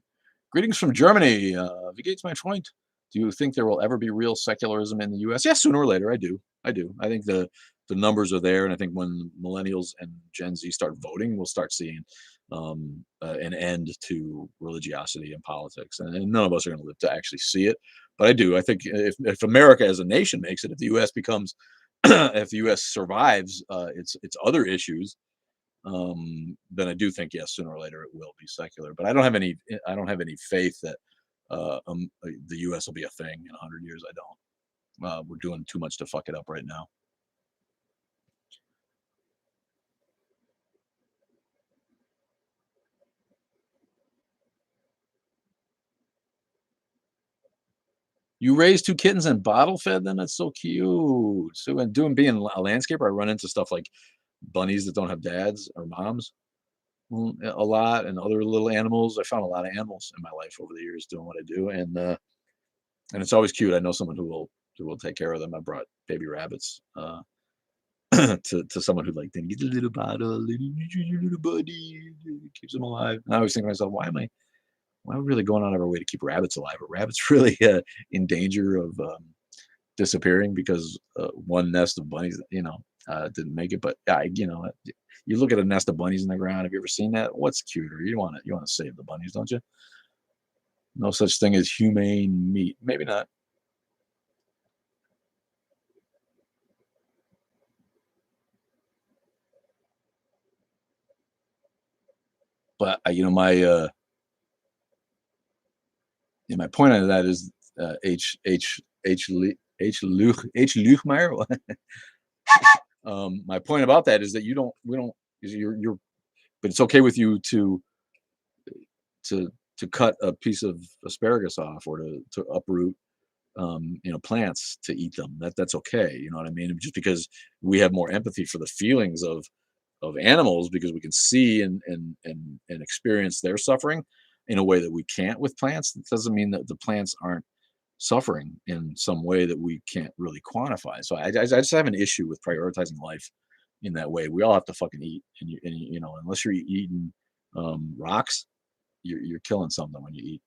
Greetings from Germany. Negates my point. Do you think there will ever be real secularism in the U.S.? Yeah, sooner or later. I do. I do. I think the numbers are there, and I think when millennials and Gen Z start voting, we'll start seeing an end to religiosity in politics. And none of us are going to live to actually see it. But I do. I think if America as a nation makes it, if the U.S. becomes, if the U.S. survives its other issues, then I do think yes, sooner or later it will be secular. But I don't have any faith that the U.S. will be a thing in 100 years. I don't. We're doing too much to fuck it up right now. You raised two kittens and bottle fed them? That's so cute. So when being a landscaper, I run into stuff like bunnies that don't have dads or moms a lot, and other little animals. I found a lot of animals in my life over the years doing what I do, and it's always cute. I know someone who will take care of them. I brought baby rabbits to someone who like didn't get the little bottle, little buddy, keeps them alive. And I always think to myself, why are we really going out of our way to keep rabbits alive? Are rabbits really in danger of disappearing because one nest of bunnies, didn't make it? But you look at a nest of bunnies in the ground. Have you ever seen that? What's cuter? You want to save the bunnies, don't you? No such thing as humane meat. Maybe not. But my point on that is Luchmeyer. My point about that is that we don't, you're, but it's okay with you to cut a piece of asparagus off or to uproot, plants to eat them. That's okay. You know what I mean? Just because we have more empathy for the feelings of animals because we can see and experience their suffering in a way that we can't with plants. It doesn't mean that the plants aren't suffering in some way that we can't really quantify. So I just have an issue with prioritizing life in that way. We all have to fucking eat, unless you're eating rocks, you're killing something when you eat.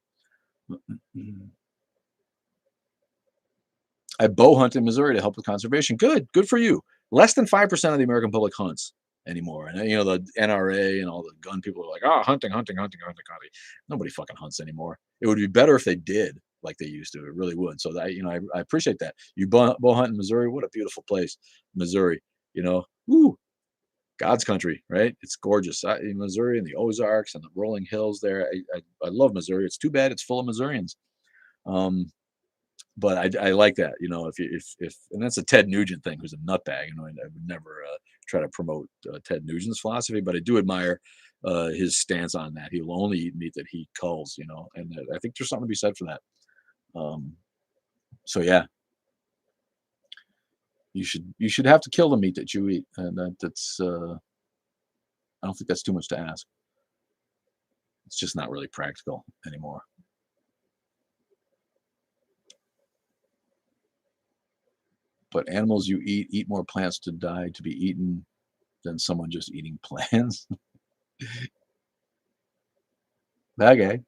I bow hunt in Missouri to help with conservation. Good for you. Less than 5% of the American public hunts anymore. And the NRA and all the gun people are like, oh, hunting, hunting, hunting, hunting, hunting. Nobody fucking hunts anymore. It would be better if they did like they used to. It really would. So that, I appreciate that. You bow hunt in Missouri. What a beautiful place, Missouri. Woo, God's country, right? It's gorgeous. In Missouri and the Ozarks and the rolling hills there. I love Missouri. It's too bad it's full of Missourians. But I like that, if and that's a Ted Nugent thing, who's a nutbag. I would never try to promote Ted Nugent's philosophy, but I do admire his stance on that. He will only eat meat that he culls, and I think there's something to be said for that. So yeah, you should have to kill the meat that you eat, and that's I don't think that's too much to ask. It's just not really practical anymore. But animals you eat more plants to die to be eaten than someone just eating plants. Okay.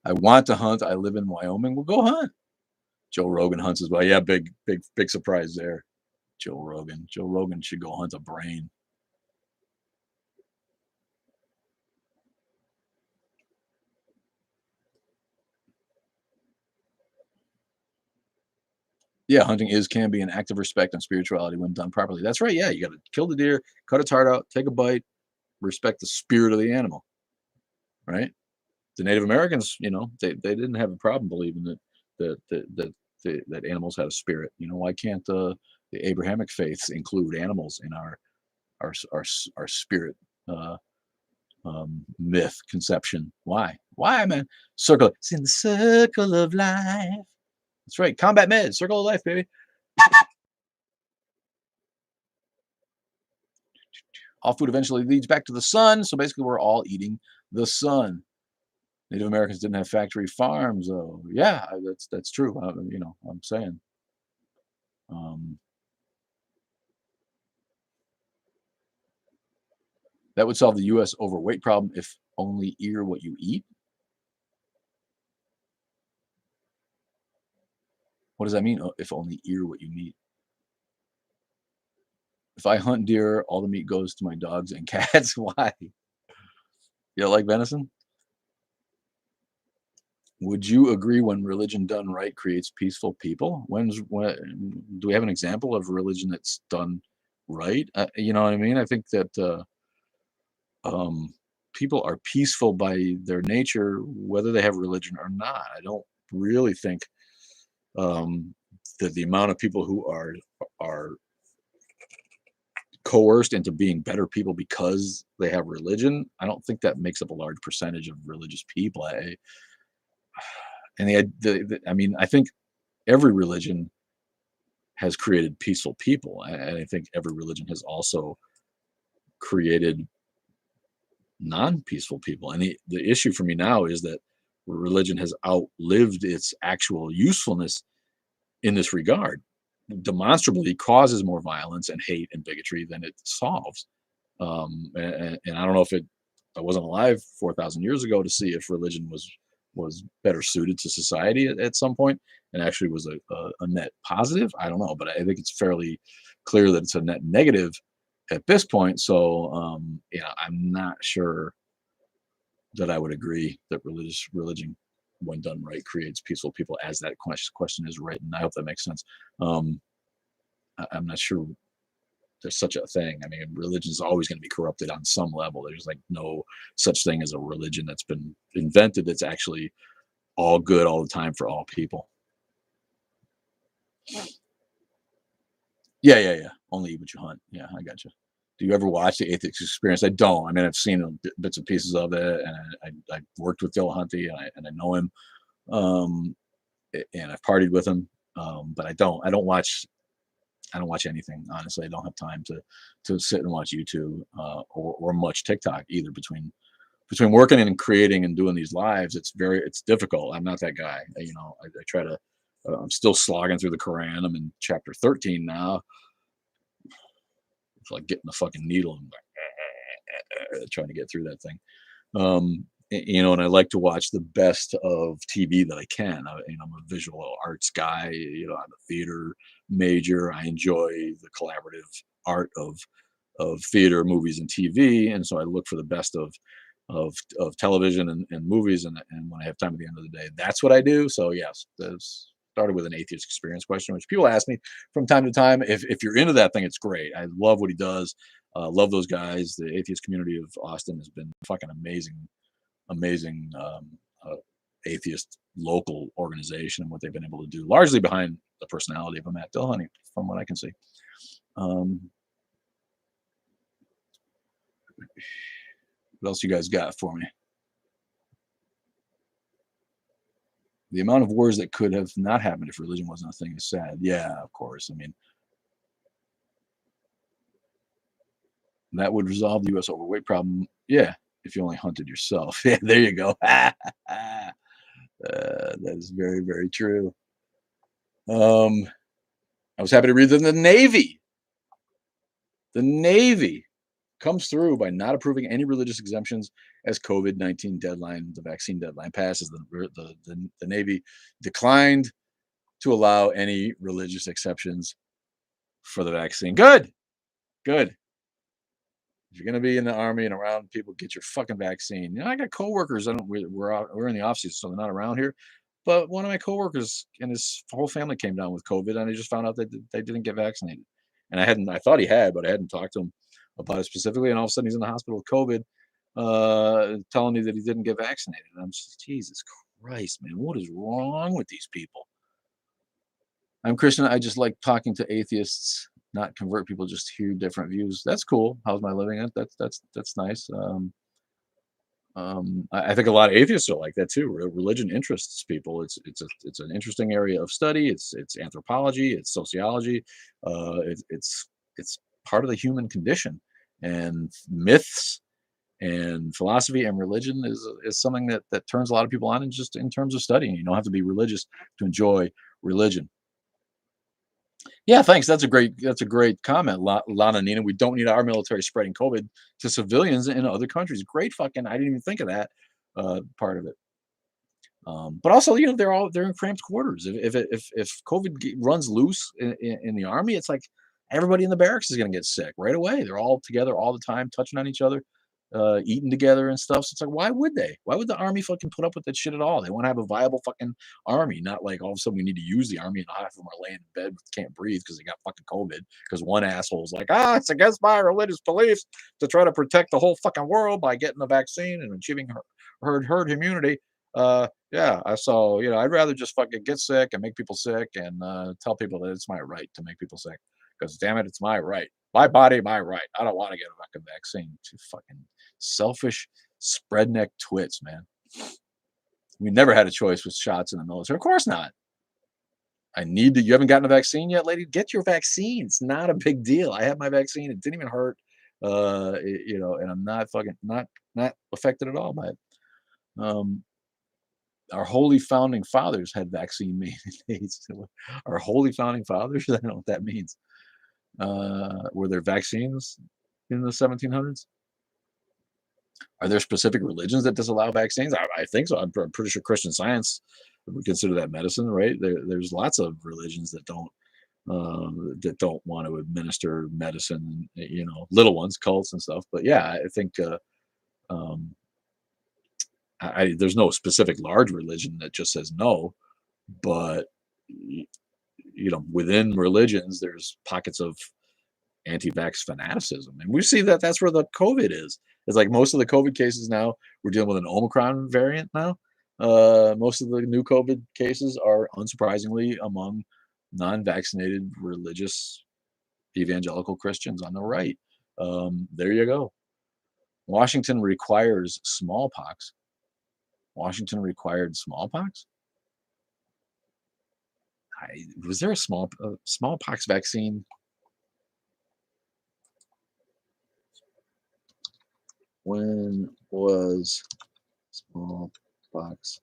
I want to hunt. I live in Wyoming. Well, go hunt. Joe Rogan hunts as well. Yeah, big surprise there. Joe Rogan. Joe Rogan should go hunt a brain. Yeah, hunting can be an act of respect and spirituality when done properly. That's right. Yeah, you got to kill the deer, cut its heart out, take a bite, respect the spirit of the animal, right? The Native Americans, they didn't have a problem believing that animals had a spirit. Why can't the Abrahamic faiths include animals in our spirit uh, myth conception? Why, man? It's in the circle of life. That's right. Combat med, circle of life, baby. All food eventually leads back to the sun. So basically, we're all eating the sun. Native Americans didn't have factory farms, though. Yeah, that's true. I'm saying. Um, that would solve the U.S. overweight problem if only eat what you eat. What does that mean? If only eat what you eat? If I hunt deer, all the meat goes to my dogs and cats. Why? You don't like venison? Would you agree when religion done right creates peaceful people? When do we have an example of religion that's done right? You know what I mean? I think that um, people are peaceful by their nature, whether they have religion or not. I don't really think um, that the amount of people who are coerced into being better people because they have religion, I don't think that makes up a large percentage of religious people. I mean, I think every religion has created peaceful people, and I think every religion has also created non-peaceful people. And the issue for me now is that religion has outlived its actual usefulness in this regard. Demonstrably causes more violence and hate and bigotry than it solves. And I don't know if I wasn't alive 4,000 years ago to see if religion was better suited to society at some point and actually was a net positive. I don't know, but I think it's fairly clear that it's a net negative at this point. So I'm not sure that I would agree that religion, when done right, creates peaceful people, as that question is written. I hope that makes sense. I'm not sure there's such a thing. I mean, religion is always going to be corrupted on some level. There's like no such thing as a religion that's been invented that's actually all good all the time for all people. Yeah. Only eat what you hunt. Yeah, I got you. Do you ever watch the Atheist Experience? I don't. I mean, I've seen bits and pieces of it, and I worked with Dillahunty, and I know him, um, and I've partied with him, but I don't watch. I don't watch anything, honestly. I don't have time to sit and watch YouTube or much TikTok either. Between working and creating and doing these lives, it's difficult. I'm not that guy. I try to. I'm still slogging through the Quran. I'm in chapter 13 now. It's like getting the fucking needle and trying to get through that thing. you know, and I like to watch the best of TV that I can. I'm a visual arts guy. You know, I'm a theater major. I enjoy the collaborative art of theater, movies, and TV, and so I look for the best of television and movies, and when I have time at the end of the day, that's what I do. So yes, this started with an atheist experience question, which people ask me from time to time. If you're into that thing, it's great. I love what he does. Love those guys. The atheist community of Austin has been fucking amazing atheist local organization and what they've been able to do, largely behind the personality of a Matt Dillahunty, from what I can see. What else you guys got for me? The amount of wars that could have not happened if religion wasn't a thing is sad. Yeah, of course. I mean, that would resolve the U.S. overweight problem. Yeah, if you only hunted yourself. Yeah, there you go. That is very, very true. I was happy to read that the Navy comes through by not approving any religious exemptions as COVID-19 deadline, the vaccine deadline passes. The Navy declined to allow any religious exceptions for the vaccine. Good, good. If you're gonna be in the army and around people, get your fucking vaccine. You know, I got coworkers. I don't. We're in the off season, so they're not around here. But one of my coworkers and his whole family came down with COVID, and I just found out that they didn't get vaccinated. And I hadn't. I thought he had, but I hadn't talked to him about it specifically. And all of a sudden, he's in the hospital with COVID, telling me that he didn't get vaccinated. And I'm just, Jesus Christ, man, what is wrong with these people? I'm Christian. I just like talking to atheists, not convert people, just hear different views. That's cool. How's my living? That's nice. I think a lot of atheists are like that too. Religion interests people. It's an interesting area of study. It's anthropology. It's sociology. It's part of the human condition, and myths and philosophy and religion is something that turns a lot of people on, and just in terms of studying. You don't have to be religious to enjoy religion. Yeah, thanks. That's a great comment, Lana Nina. We don't need our military spreading COVID to civilians in other countries. Great fucking. I didn't even think of that part of it. But also, you know, they're in cramped quarters. If COVID runs loose in the army, it's like everybody in the barracks is going to get sick right away. They're all together all the time, touching on each other, eating together and stuff. So it's like, why would they? Why would the army fucking put up with that shit at all? They want to have a viable fucking army, not like all of a sudden we need to use the army and half of them are laying in bed can't breathe because they got fucking COVID. Because one asshole's like, it's against my religious beliefs to try to protect the whole fucking world by getting the vaccine and achieving herd immunity. Yeah, I saw, you know, I'd rather just fucking get sick and make people sick and tell people that it's my right to make people sick. Because damn it, it's my right. My body, my right. I don't want to get a fucking vaccine. Too fucking selfish spreadneck twits, man. We never had a choice with shots in the military. Of course not. You haven't gotten a vaccine yet, lady? Get your vaccine. It's not a big deal. I had my vaccine. It didn't even hurt. You know, and I'm not fucking not affected at all by it. Our holy founding fathers had vaccine mandates. Our holy founding fathers, I don't know what that means. Were there vaccines in the 1700s? Are there specific religions that disallow vaccines? I think so. I'm pretty sure Christian Science would consider that medicine, right? There's lots of religions that don't want to administer medicine, you know, little ones, cults and stuff. But yeah, I think um, there's no specific large religion that just says no, but you know, within religions, there's pockets of anti-vax fanaticism, and we see that that's where the COVID is. It's like most of the COVID cases now, we're dealing with an Omicron variant now. Most of the new COVID cases are unsurprisingly among non-vaccinated religious evangelical Christians on the right. There you go. Washington requires smallpox. Washington required smallpox. Was there a smallpox vaccine? When was smallpox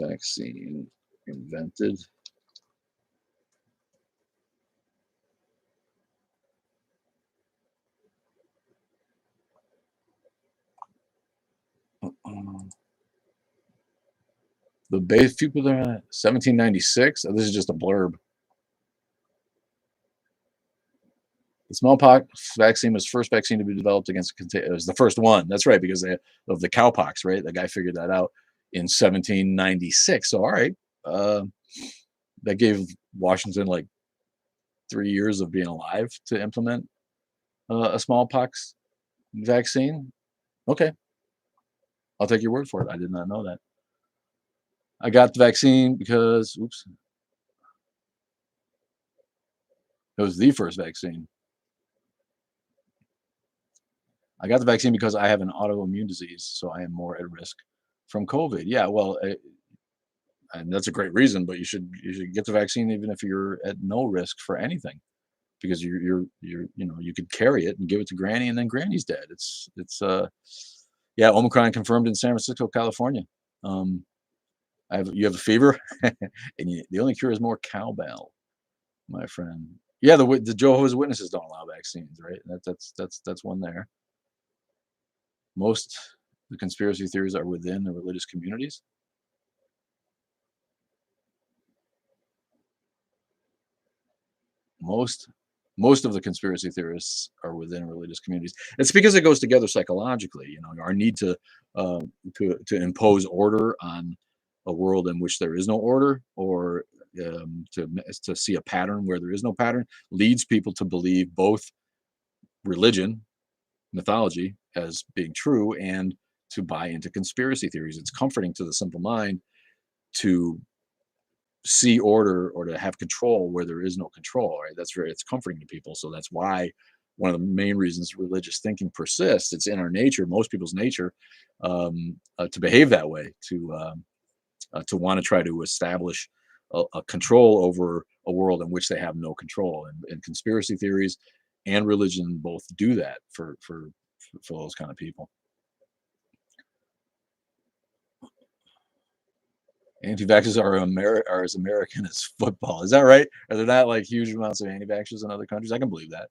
vaccine invented? The base people there, 1796. This is just a blurb. The smallpox vaccine was the first vaccine to be developed against it was the first one. That's right, because of the cowpox, right? The guy figured that out in 1796. So, all right, uh, that gave Washington like 3 years of being alive to implement a smallpox vaccine. Okay, I'll take your word for it. I did not know that. I got the vaccine because, oops, it was the first vaccine. I got the vaccine because I have an autoimmune disease, so I am more at risk from COVID. Yeah, well, and that's a great reason, but you should get the vaccine even if you're at no risk for anything, because you could carry it and give it to Granny, and then Granny's dead. It's yeah, Omicron confirmed in San Francisco, California. You have a fever, and the only cure is more cowbell, my friend. Yeah, the Jehovah's Witnesses don't allow vaccines, right? That's one there. Most the conspiracy theories are within the religious communities. Most most of the conspiracy theorists are within religious communities. It's because it goes together psychologically. Our need uh, to impose order on a world in which there is no order, or to see a pattern where there is no pattern, leads people to believe both religion, mythology, as being true, and to buy into conspiracy theories. It's comforting to the simple mind to see order or to have control where there is no control, right? It's comforting to people. So that's why one of the main reasons religious thinking persists. It's in our nature, most people's nature, to behave that way, to want to try to establish a control over a world in which they have no control. And conspiracy theories and religion both do that for those kind of people. Anti-vaxxers are as American as football. Is that right? Are there not like huge amounts of anti-vaxxers in other countries? I can believe that.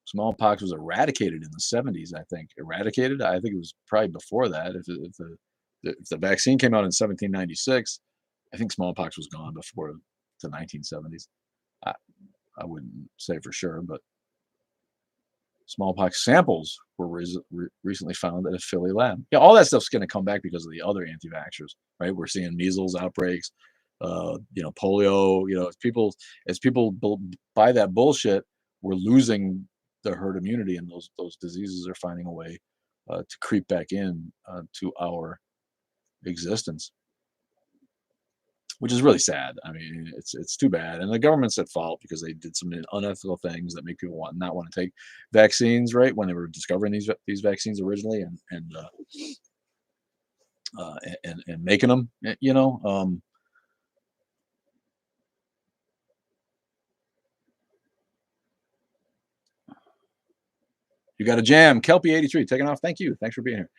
Smallpox was eradicated in the 70s, I think. Eradicated? I think it was probably before that. If the vaccine came out in 1796, I think smallpox was gone before the 1970s. I, I wouldn't say for sure, but smallpox samples were recently found at a Philly lab. Yeah, all that stuff's going to come back because of the other anti-vaxxers, right? We're seeing measles outbreaks, polio. As people buy that bullshit, we're losing the herd immunity, and those diseases are finding a way to creep back in to our existence, which is really sad. I mean, it's too bad, and the government's at fault because they did some unethical things that make people not want to take vaccines, right? When they were discovering these vaccines originally, and making them, you got a jam, Kelpie 83 taking off. Thank you, thanks for being here.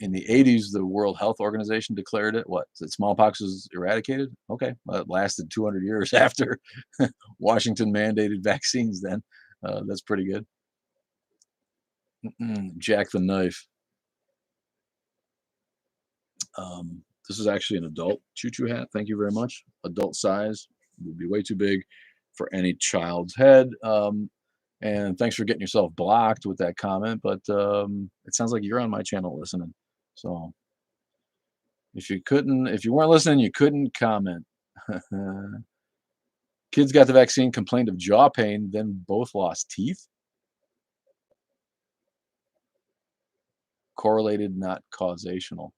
In the 80s, the World Health Organization declared it. What? That smallpox was eradicated? Okay. Well, it lasted 200 years after Washington mandated vaccines then. That's pretty good. Jack the Knife. This is actually an adult choo-choo hat. Thank you very much. Adult size. Would be way too big for any child's head. And thanks for getting yourself blocked with that comment. But it sounds like you're on my channel listening. So if you weren't listening, you couldn't comment. Kids got the vaccine, complained of jaw pain, then both lost teeth. Correlated, not causational.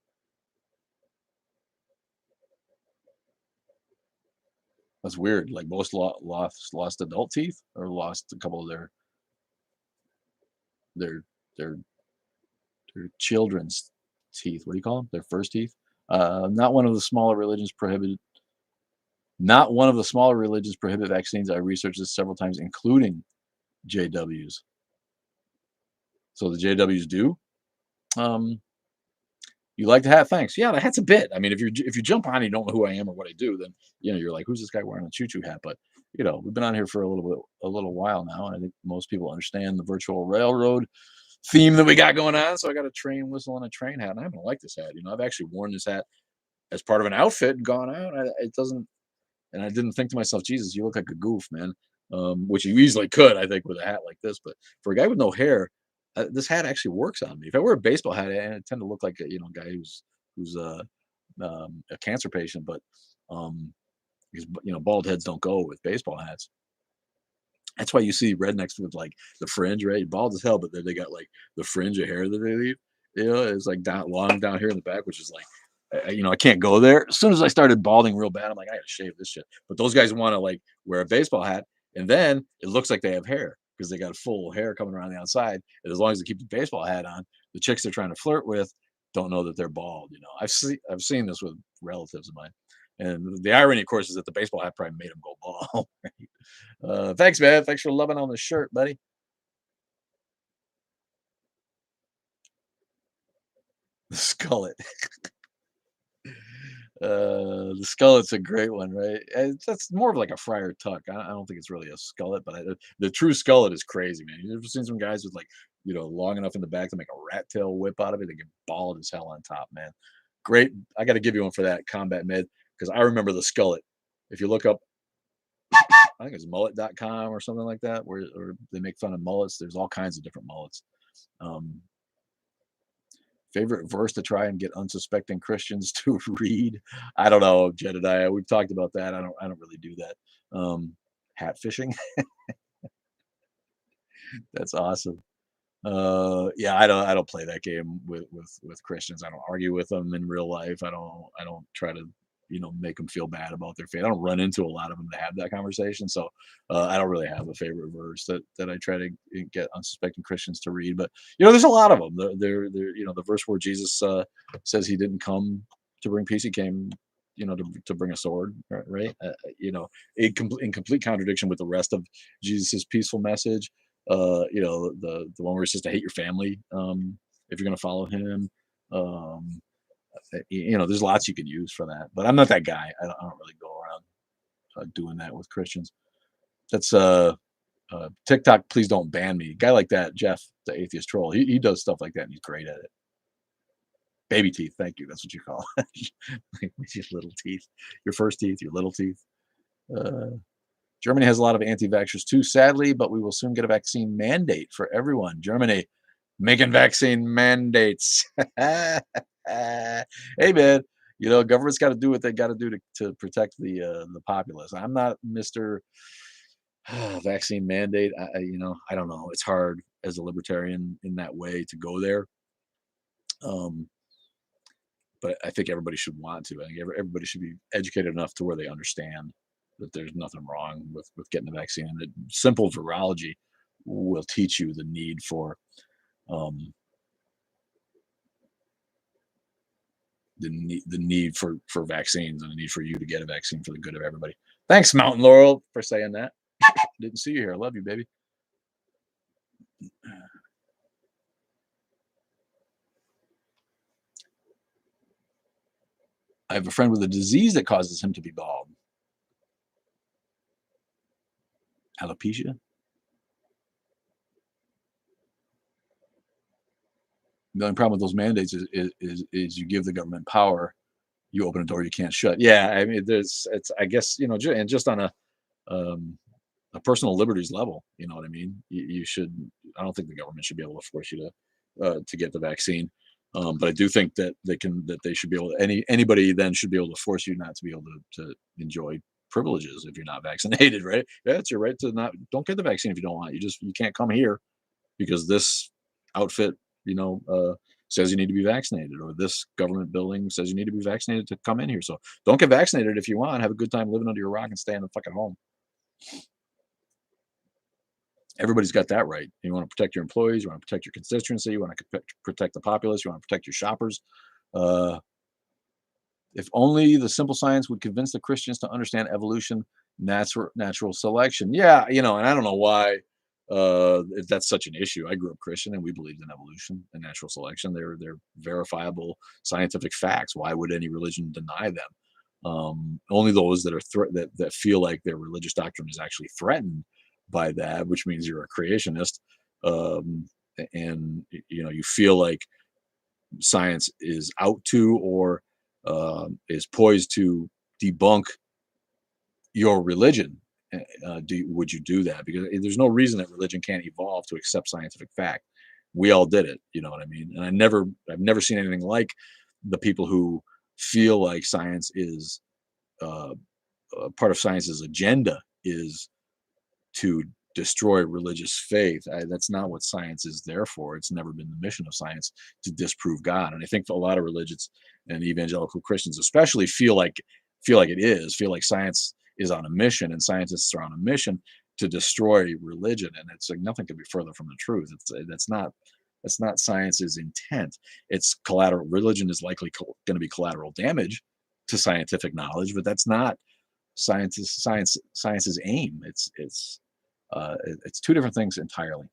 That's weird. Like both lost adult teeth, or lost a couple of their their children's teeth. What do you call them? Their first teeth. Not one of the smaller religions prohibited. Not one of the smaller religions prohibit vaccines. I researched this several times, including JWs. So the JWs do. You like the hat? Thanks. Yeah, the hat's a bit. I mean, if you jump on and you don't know who I am or what I do, then you're like, who's this guy wearing a choo-choo hat? But we've been on here for a little while now, and I think most people understand the virtual railroad theme that we got going on. So I got a train whistle and a train hat, and I happen to like this hat. I've actually worn this hat as part of an outfit and gone out. It doesn't, and I didn't think to myself, Jesus, you look like a goof, man. Which you easily could, I think, with a hat like this. But for a guy with no hair, this hat actually works on me. If I wear a baseball hat, I tend to look like a guy who's a cancer patient. But um, because bald heads don't go with baseball hats. That's why you see rednecks with like the fringe, right? Bald as hell, but then they got like the fringe of hair that they leave. It's like down long down here in the back, which is like, I can't go there. As soon as I started balding real bad, I'm like, I gotta shave this shit. But those guys want to like wear a baseball hat, and then it looks like they have hair because they got full hair coming around the outside. And as long as they keep the baseball hat on, the chicks they're trying to flirt with don't know that they're bald. I've seen this with relatives of mine. And the irony, of course, is that the baseball hat probably made them go bald. Right? Thanks, man. Thanks for loving on the shirt, buddy. The skullet. The skullet's a great one, right? That's more of like a friar tuck. I don't think it's really a skullet, but the true skullet is crazy, man. You've ever seen some guys with like, long enough in the back to make a rat tail whip out of it? They get bald as hell on top, man. Great. I got to give you one for that combat med because I remember the skullet. If you look up, I think it's mullet.com or something like that, where or they make fun of mullets. There's all kinds of different mullets. Um, Favorite verse to try and get unsuspecting Christians to read? I don't know, Jedediah. We've talked about that. I don't really do that. Hat fishing. That's awesome. Yeah, I don't play that game with Christians. I don't argue with them in real life. I don't try to make them feel bad about their faith. I don't run into a lot of them to have that conversation. So I don't really have a favorite verse that I try to get unsuspecting Christians to read. But there's a lot of them. They're the verse where Jesus says he didn't come to bring peace. He came to bring a sword, right? In complete contradiction with the rest of Jesus's peaceful message. The one where he says to hate your family if you're going to follow him. Um, there's lots you can use for that, but I'm not that guy. I don't really go around doing that with Christians. That's TikTok. Please don't ban me. Guy like that, Jeff, the atheist troll. He does stuff like that, and he's great at it. Baby teeth. Thank you. That's what you call it. Your little teeth. Your first teeth. Your little teeth. Uh, Germany has a lot of anti-vaxxers too, sadly, but we will soon get a vaccine mandate for everyone. Germany making vaccine mandates. Hey, man, government's got to do what they got to do to protect the populace. I'm not Mr. Vaccine mandate. I don't know. It's hard as a libertarian in that way to go there. But I think everybody should want to. I think everybody should be educated enough to where they understand that there's nothing wrong with getting the vaccine. And that simple virology will teach you the need for the need for vaccines and the need for you to get a vaccine for the good of everybody. Thanks, Mountain Laurel, for saying that. Didn't see you here. I love you, baby. I have a friend with a disease that causes him to be bald. Alopecia. The only problem with those mandates is you give the government power, you open a door you can't shut. Yeah, I mean, I guess, and just on a personal liberties level, you know what I mean. You should. I don't think the government should be able to force you to get the vaccine, but I do think that they should be able. Anybody then should be able to force you not to be able to enjoy privileges if you're not vaccinated, right? Yeah, it's your right to not. Don't get the vaccine if you don't want. You can't come here because this outfit, says you need to be vaccinated, or this government building says you need to be vaccinated to come in here. So don't get vaccinated if you want. Have a good time living under your rock and stay in the fucking home. Everybody's got that right. You want to protect your employees. You want to protect your constituency. You want to protect the populace. You want to protect your shoppers. If only the simple science would convince the Christians to understand evolution, natural selection. Yeah, and I don't know why that's such an issue. I grew up Christian, and we believed in evolution and natural selection. They're verifiable scientific facts. Why would any religion deny them? Only those that are that feel like their religious doctrine is actually threatened by that, which means you're a creationist. and you feel like science is out to or is poised to debunk your religion, would you do that? Because there's no reason that religion can't evolve to accept scientific fact. We all did it, you know what I mean? And I've never seen anything like the people who feel like science is uh, part of science's agenda is to destroy religious faith. That's not what science is there for. It's never been the mission of science to disprove God. And I think a lot of religions and evangelical Christians, especially, feel like science is on a mission and scientists are on a mission to destroy religion. And it's like nothing could be further from the truth. That's not science's intent. It's collateral. Religion is likely going to be collateral damage to scientific knowledge, but that's not science's aim. It's two different things entirely.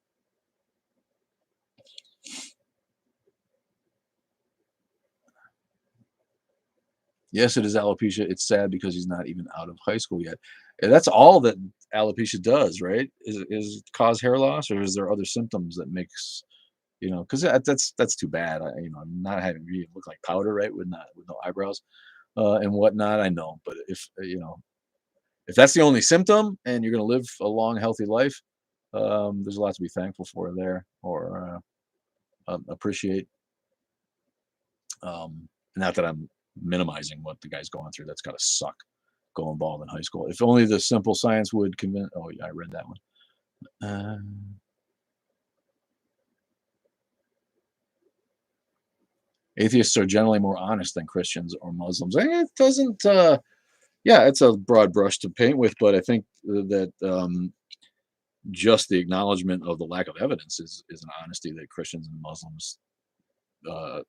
Yes, it is alopecia. It's sad because he's not even out of high school yet. And that's all that alopecia does, right? Is cause hair loss, or is there other symptoms that makes because that's too bad. Not having you look like powder, right, with no eyebrows and whatnot. I know, but if that's the only symptom and you're going to live a long, healthy life, there's a lot to be thankful for there or appreciate. Not that I'm minimizing what the guy's going through. That's got to suck going bald in high school. If only the simple science would convince. Oh, yeah, I read that one. Atheists are generally more honest than Christians or Muslims. It doesn't. Yeah, it's a broad brush to paint with, but I think that just the acknowledgement of the lack of evidence is an honesty that Christians and Muslims that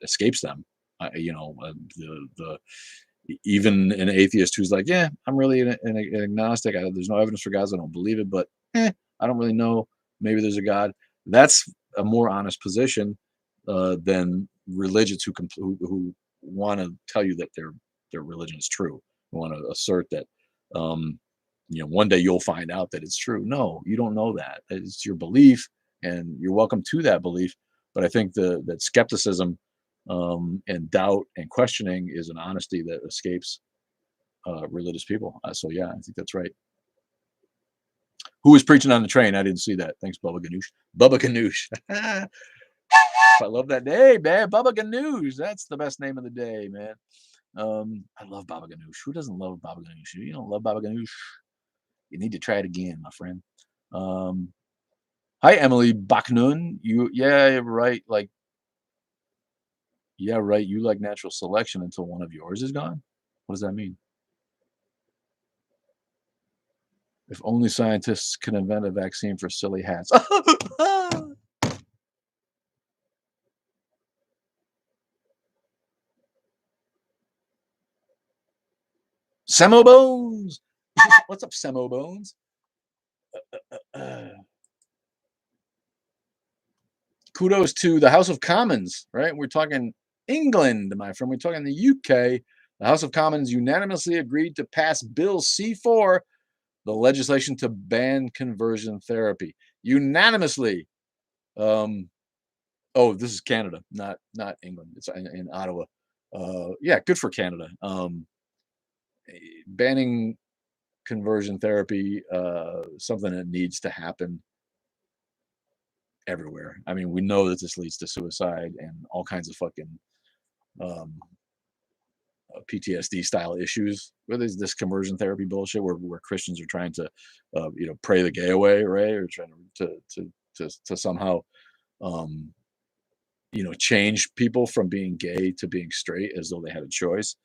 escapes them. The even an atheist who's like, yeah, I'm really an agnostic. There's no evidence for God, so I don't believe it, but I don't really know. Maybe there's a God. That's a more honest position than religions who want to tell you that their religion is true. Who want to assert that one day you'll find out that it's true. No, you don't know that. It's your belief, and you're welcome to that belief. But I think that skepticism and doubt and questioning is an honesty that escapes religious people. So yeah, I think that's right. Who was preaching on the train? I didn't see that. Thanks, Bubba Ganoush. Bubba Ganoush. I love that name, man. Bubba Ganoush. That's the best name of the day, man. I love Baba Ganoush. Who doesn't love Baba Ganoush? You don't love Baba Ganoush? You need to try it again, my friend. Hi, Emily Baknun. Yeah, right. Like, yeah, right. You like natural selection until one of yours is gone. What does that mean? If only scientists can invent a vaccine for silly hats. Semo Bones. What's up, Semo Bones? Kudos to the House of Commons, right? We're talking England, my friend. We're talking the UK. The House of Commons unanimously agreed to pass Bill C4, the legislation to ban conversion therapy. Unanimously. Oh, this is Canada, not England. It's in Ottawa. Yeah, good for Canada. Banning conversion therapy, something that needs to happen everywhere. I mean, we know that this leads to suicide and all kinds of fucking um, PTSD style issues. Where there's this conversion therapy bullshit where Christians are trying to, pray the gay away, right? Or trying to somehow, change people from being gay to being straight as though they had a choice.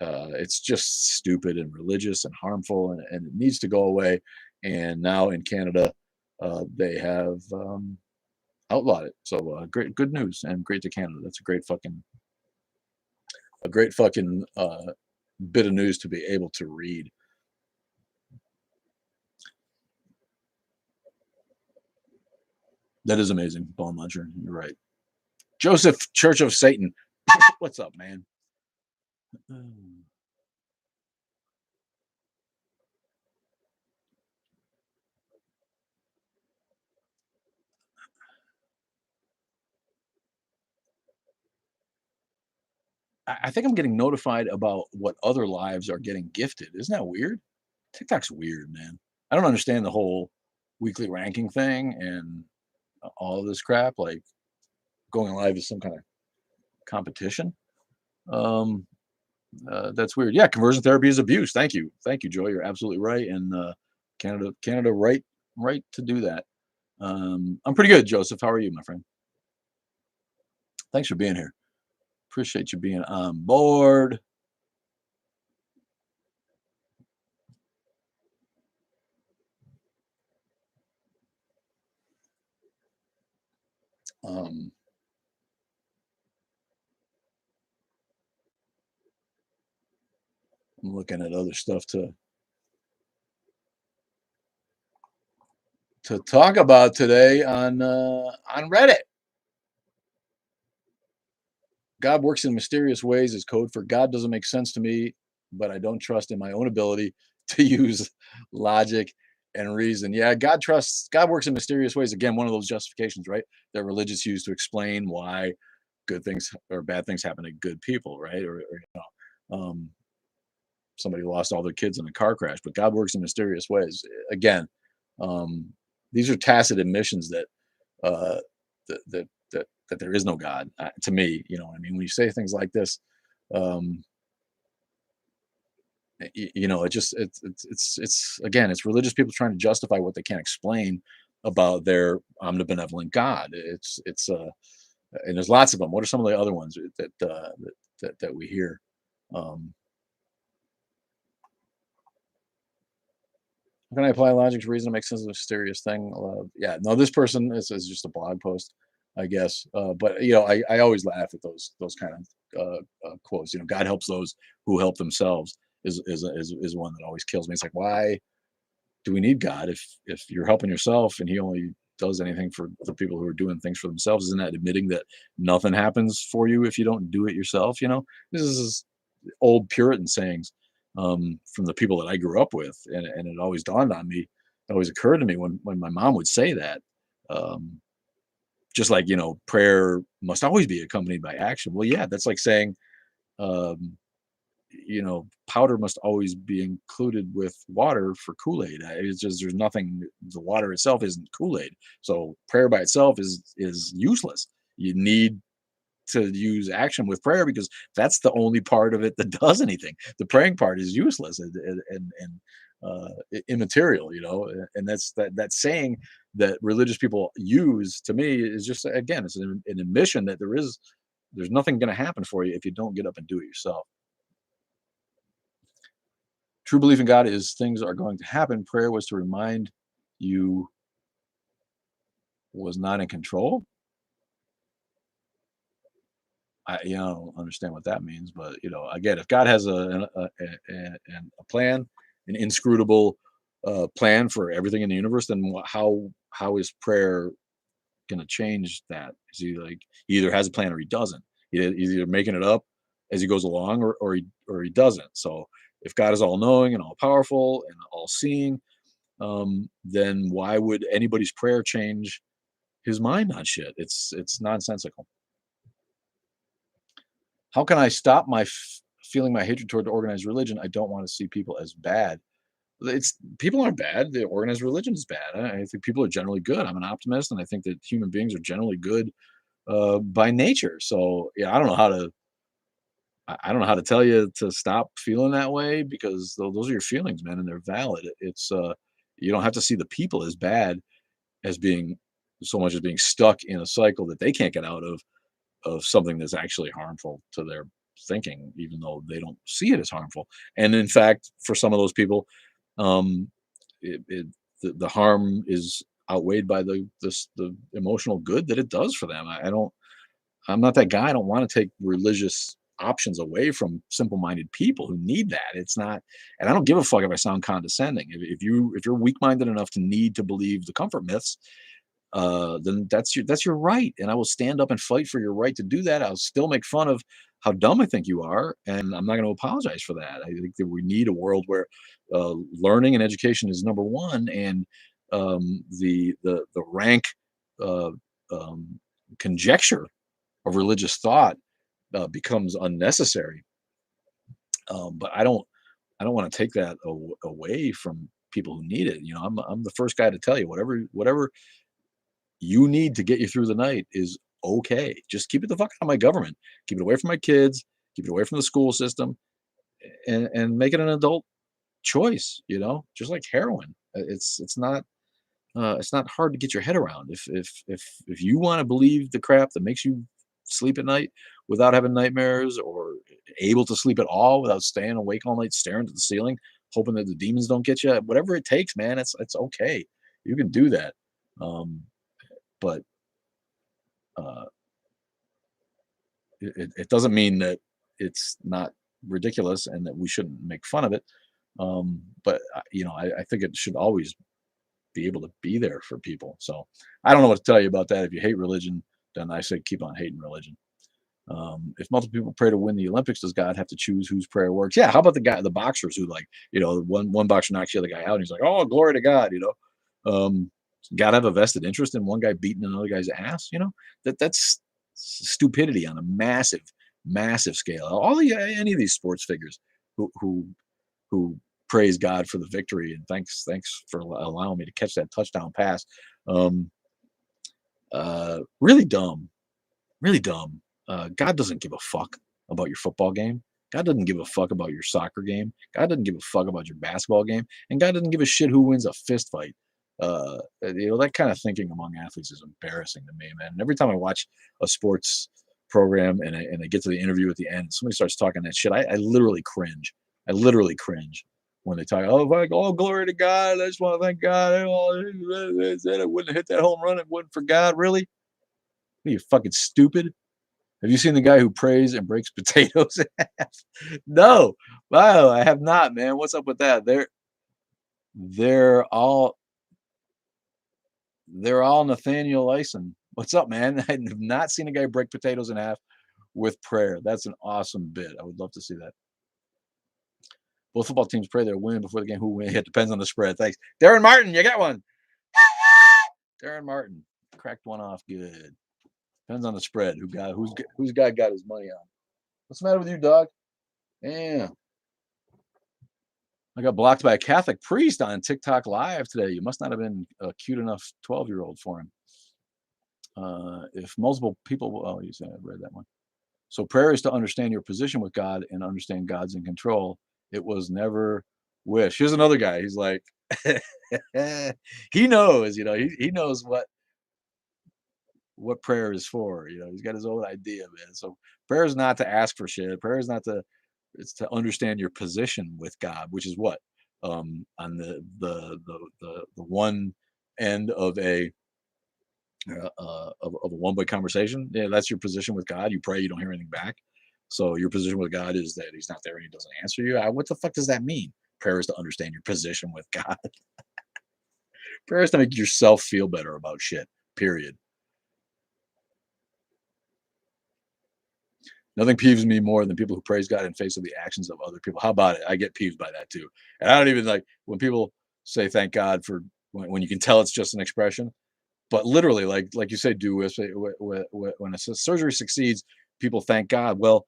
It's just stupid and religious and harmful, and it needs to go away. And now in Canada, they have outlawed it. So good news and great to Canada. That's a great fucking bit of news to be able to read. That is amazing, Bone Muncher. You're right. Joseph, Church of Satan. What's up, man? I think I'm getting notified about what other lives are getting gifted. Isn't that weird? TikTok's weird, man. I don't understand the whole weekly ranking thing and all of this crap. Like going live is some kind of competition. Um, that's weird. Yeah, conversion therapy is abuse. Thank you, Joy. You're absolutely right. And Canada, right to do that. I'm pretty good, Joseph. How are you, my friend? Thanks for being here. Appreciate you being on board. Um, I'm looking at other stuff to talk about today on Reddit. God works in mysterious ways is code for God doesn't make sense to me, but I don't trust in my own ability to use logic and reason. Yeah, God works in mysterious ways. Again, one of those justifications, right? That religious use to explain why good things or bad things happen to good people, right? Somebody lost all their kids in a car crash, but God works in mysterious ways. Again, um, these are tacit admissions that uh, that there is no God. To me, you know, what I mean, when you say things like this, um, you know, it's again, it's religious people trying to justify what they can't explain about their omnibenevolent God. And there's lots of them. What are some of the other ones that we hear? Um, How can I apply logic to reason to make sense of a mysterious thing? Yeah, no, this person is just a blog post, I guess. But you know, I always laugh at those kind of quotes. You know, God helps those who help themselves is one that always kills me. It's like, why do we need God if you're helping yourself and He only does anything for the people who are doing things for themselves? Isn't that admitting that nothing happens for you if you don't do it yourself? You know, this is old Puritan sayings from the people that I grew up with, and it always dawned on me, it always occurred to me when my mom would say that, um, just like you know, prayer must always be accompanied by action. Well, yeah, that's like saying, um, you know, powder must always be included with water for Kool-Aid. It's just there's nothing. The water itself isn't Kool-Aid, so prayer by itself is useless. You need to use action with prayer because that's the only part of it that does anything. The praying part is useless and immaterial, you know. And that's that saying that religious people use to me is just again, it's an admission that there's nothing going to happen for you if you don't get up and do it yourself. True belief in God is things are going to happen. Prayer was to remind you was not in control. I don't understand what that means, but you know, again, if God has a plan, an inscrutable plan for everything in the universe, then how is prayer going to change that? Is he either has a plan or he doesn't? He's either making it up as he goes along, or he doesn't. So if God is all knowing and all powerful and all seeing, then why would anybody's prayer change his mind on shit? It's nonsensical. How can I stop feeling my hatred toward organized religion? I don't want to see people as bad. It's people aren't bad. The organized religion is bad. I think people are generally good. I'm an optimist, and I think that human beings are generally good by nature. So yeah, I don't know how to tell you to stop feeling that way because those are your feelings, man, and they're valid. It's you don't have to see the people as bad as being so much as being stuck in a cycle that they can't get out of something that's actually harmful to their thinking, even though they don't see it as harmful. And in fact, for some of those people, um, the harm is outweighed by the emotional good that it does for them. I'm not that guy. I don't want to take religious options away from simple-minded people who need that. It's not, and I don't give a fuck if I sound condescending. If you're weak-minded enough to need to believe the comfort myths, then that's your right, and I will stand up and fight for your right to do that. I'll still make fun of how dumb I think you are, and I'm not going to apologize for that. I think that we need a world where learning and education is number one, and the rank uh, um, conjecture of religious thought becomes unnecessary. But I don't want to take that away from people who need it. I'm the first guy to tell you whatever you need to get you through the night is okay. Just keep it the fuck out of my government. Keep it away from my kids. Keep it away from the school system, and make it an adult choice. Just like heroin. It's not hard to get your head around. If you want to believe the crap that makes you sleep at night without having nightmares, or able to sleep at all without staying awake all night staring at the ceiling, hoping that the demons don't get you, whatever it takes, man, it's okay. You can do that. Um, but uh, it doesn't mean that it's not ridiculous and that we shouldn't make fun of it. But I think it should always be able to be there for people. So I don't know what to tell you about that. If you hate religion, then I say keep on hating religion. If multiple people pray to win the Olympics, does God have to choose whose prayer works? Yeah. How about the boxers who, like, one boxer knocks the other guy out and he's like, oh, glory to God, God have a vested interest in one guy beating another guy's ass? That's stupidity on a massive, massive scale. Any of these sports figures who praise God for the victory and thanks for allowing me to catch that touchdown pass. Um, Really dumb, really dumb. God doesn't give a fuck about your football game. God doesn't give a fuck about your soccer game. God doesn't give a fuck about your basketball game, and God doesn't give a shit who wins a fist fight. That kind of thinking among athletes is embarrassing to me, man. And every time I watch a sports program and I get to the interview at the end, and somebody starts talking that shit, I literally cringe. I literally cringe when they talk. Oh, like, oh, glory to God! I just want to thank God. Oh, I wouldn't have hit that home run if it wasn't for God. Really? Are you fucking stupid? Have you seen the guy who prays and breaks potatoes in half? No. Wow, I have not, man. What's up with that? They're all they're all Nathaniel Lyson. What's up, man? I have not seen a guy break potatoes in half with prayer. That's an awesome bit. I would love to see that. Both football teams pray they'll win before the game. Who win? It depends on the spread. Thanks. Darren Martin, you got one. Darren Martin cracked one off good. Depends on the spread. Who's guy got his money on? What's the matter with you, dog? Yeah. I got blocked by a Catholic priest on TikTok Live today. You must not have been a cute enough 12-year-old for him. If multiple people, oh, you said I read that one. So prayer is to understand your position with God and understand God's in control. It was never wish. Here's another guy. He's like, he knows, he knows what prayer is for. He's got his own idea, man. So prayer is not to ask for shit. Prayer is not to it's to understand your position with God, which is what on the one end of a one-way conversation. Yeah, that's your position with God. You pray, you don't hear anything back. So your position with God is that He's not there and He doesn't answer you. What the fuck does that mean? Prayer is to understand your position with God. Prayer is to make yourself feel better about shit. Period. Nothing peeves me more than people who praise God in face of the actions of other people. How about it? I get peeved by that too. And I don't even like when people say thank God for when you can tell it's just an expression. But literally, like you say, when a surgery succeeds, people thank God. Well,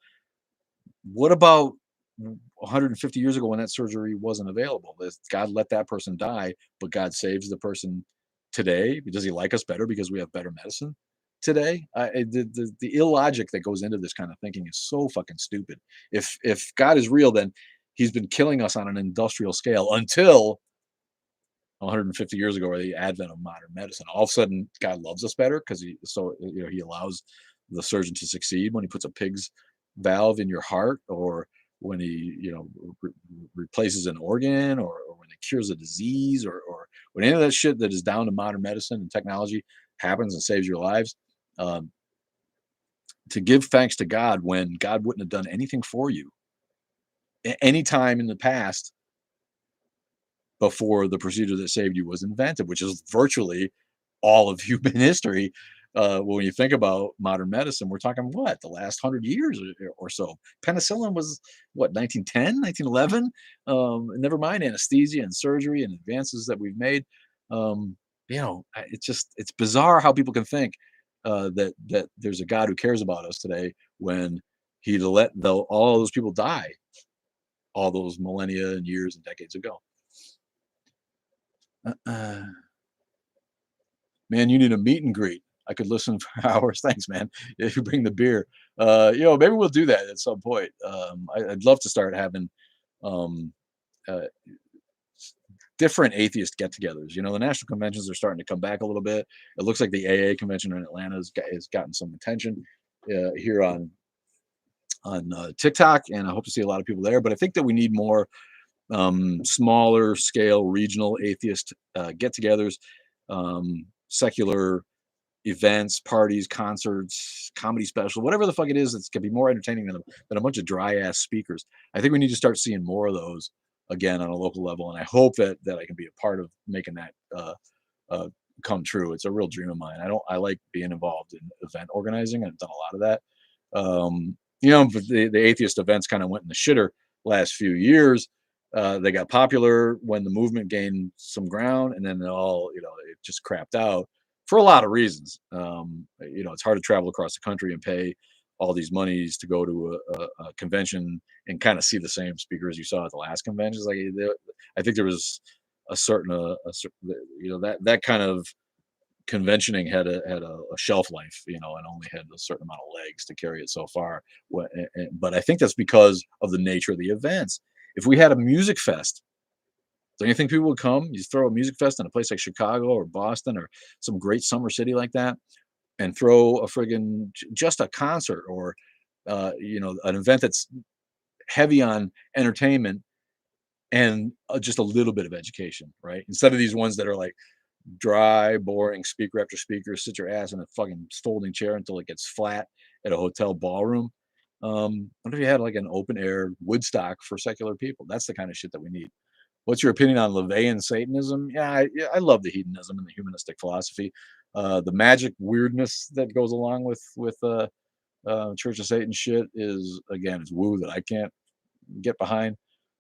what about 150 years ago when that surgery wasn't available? God let that person die, but God saves the person today. Does He like us better because we have better medicine today? The illogic that goes into this kind of thinking is so fucking stupid. If God is real, then He's been killing us on an industrial scale until 150 years ago, or the advent of modern medicine. All of a sudden, God loves us better because He allows the surgeon to succeed when He puts a pig's valve in your heart, or when He replaces an organ, or when He cures a disease, or when any of that shit that is down to modern medicine and technology happens and saves your lives. Um, to give thanks to God when God wouldn't have done anything for you any time in the past before the procedure that saved you was invented, which is virtually all of human history. When you think about modern medicine, we're talking what, the last 100 years or so. Penicillin was what, 1910, 1911. Never mind anesthesia and surgery and advances that we've made. It's bizarre how people can think that there's a God who cares about us today when He'd let all those people die all those millennia and years and decades ago. Uh, Man, you need a meet and greet. I could listen for hours. Thanks, man. If you bring the beer, maybe we'll do that at some point. I'd love to start having um, uh, different atheist get-togethers. The national conventions are starting to come back a little bit. It looks like the AA convention in Atlanta has gotten some attention here on TikTok, and I hope to see a lot of people there. But I think that we need more smaller scale regional atheist get-togethers, secular events, parties, concerts, comedy special, whatever the fuck it is that's gonna be more entertaining than a bunch of dry ass speakers. I think we need to start seeing more of those again on a local level, and I hope that I can be a part of making that uh, come true. It's a real dream of mine. I like being involved in event organizing. I've done a lot of that. But the atheist events kind of went in the shitter last few years. They got popular when the movement gained some ground, and then it just crapped out for a lot of reasons. It's hard to travel across the country and pay all these monies to go to a convention and kind of see the same speakers you saw at the last conventions. I think there was a certain, that kind of conventioning had a shelf life, and only had a certain amount of legs to carry it so far. But I think that's because of the nature of the events. If we had a music fest, don't you think people would come? You throw a music fest in a place like Chicago or Boston or some great summer city like that, and throw a friggin' just a concert or an event that's heavy on entertainment and just a little bit of education, right? Instead of these ones that are like dry, boring speaker after speaker, sit your ass in a fucking folding chair until it gets flat at a hotel ballroom. What if you had like an open air Woodstock for secular people? That's the kind of shit that we need. What's your opinion on LaVeyan Satanism? Yeah, I love the hedonism and the humanistic philosophy. The magic weirdness that goes along with Church of Satan shit is woo that I can't get behind.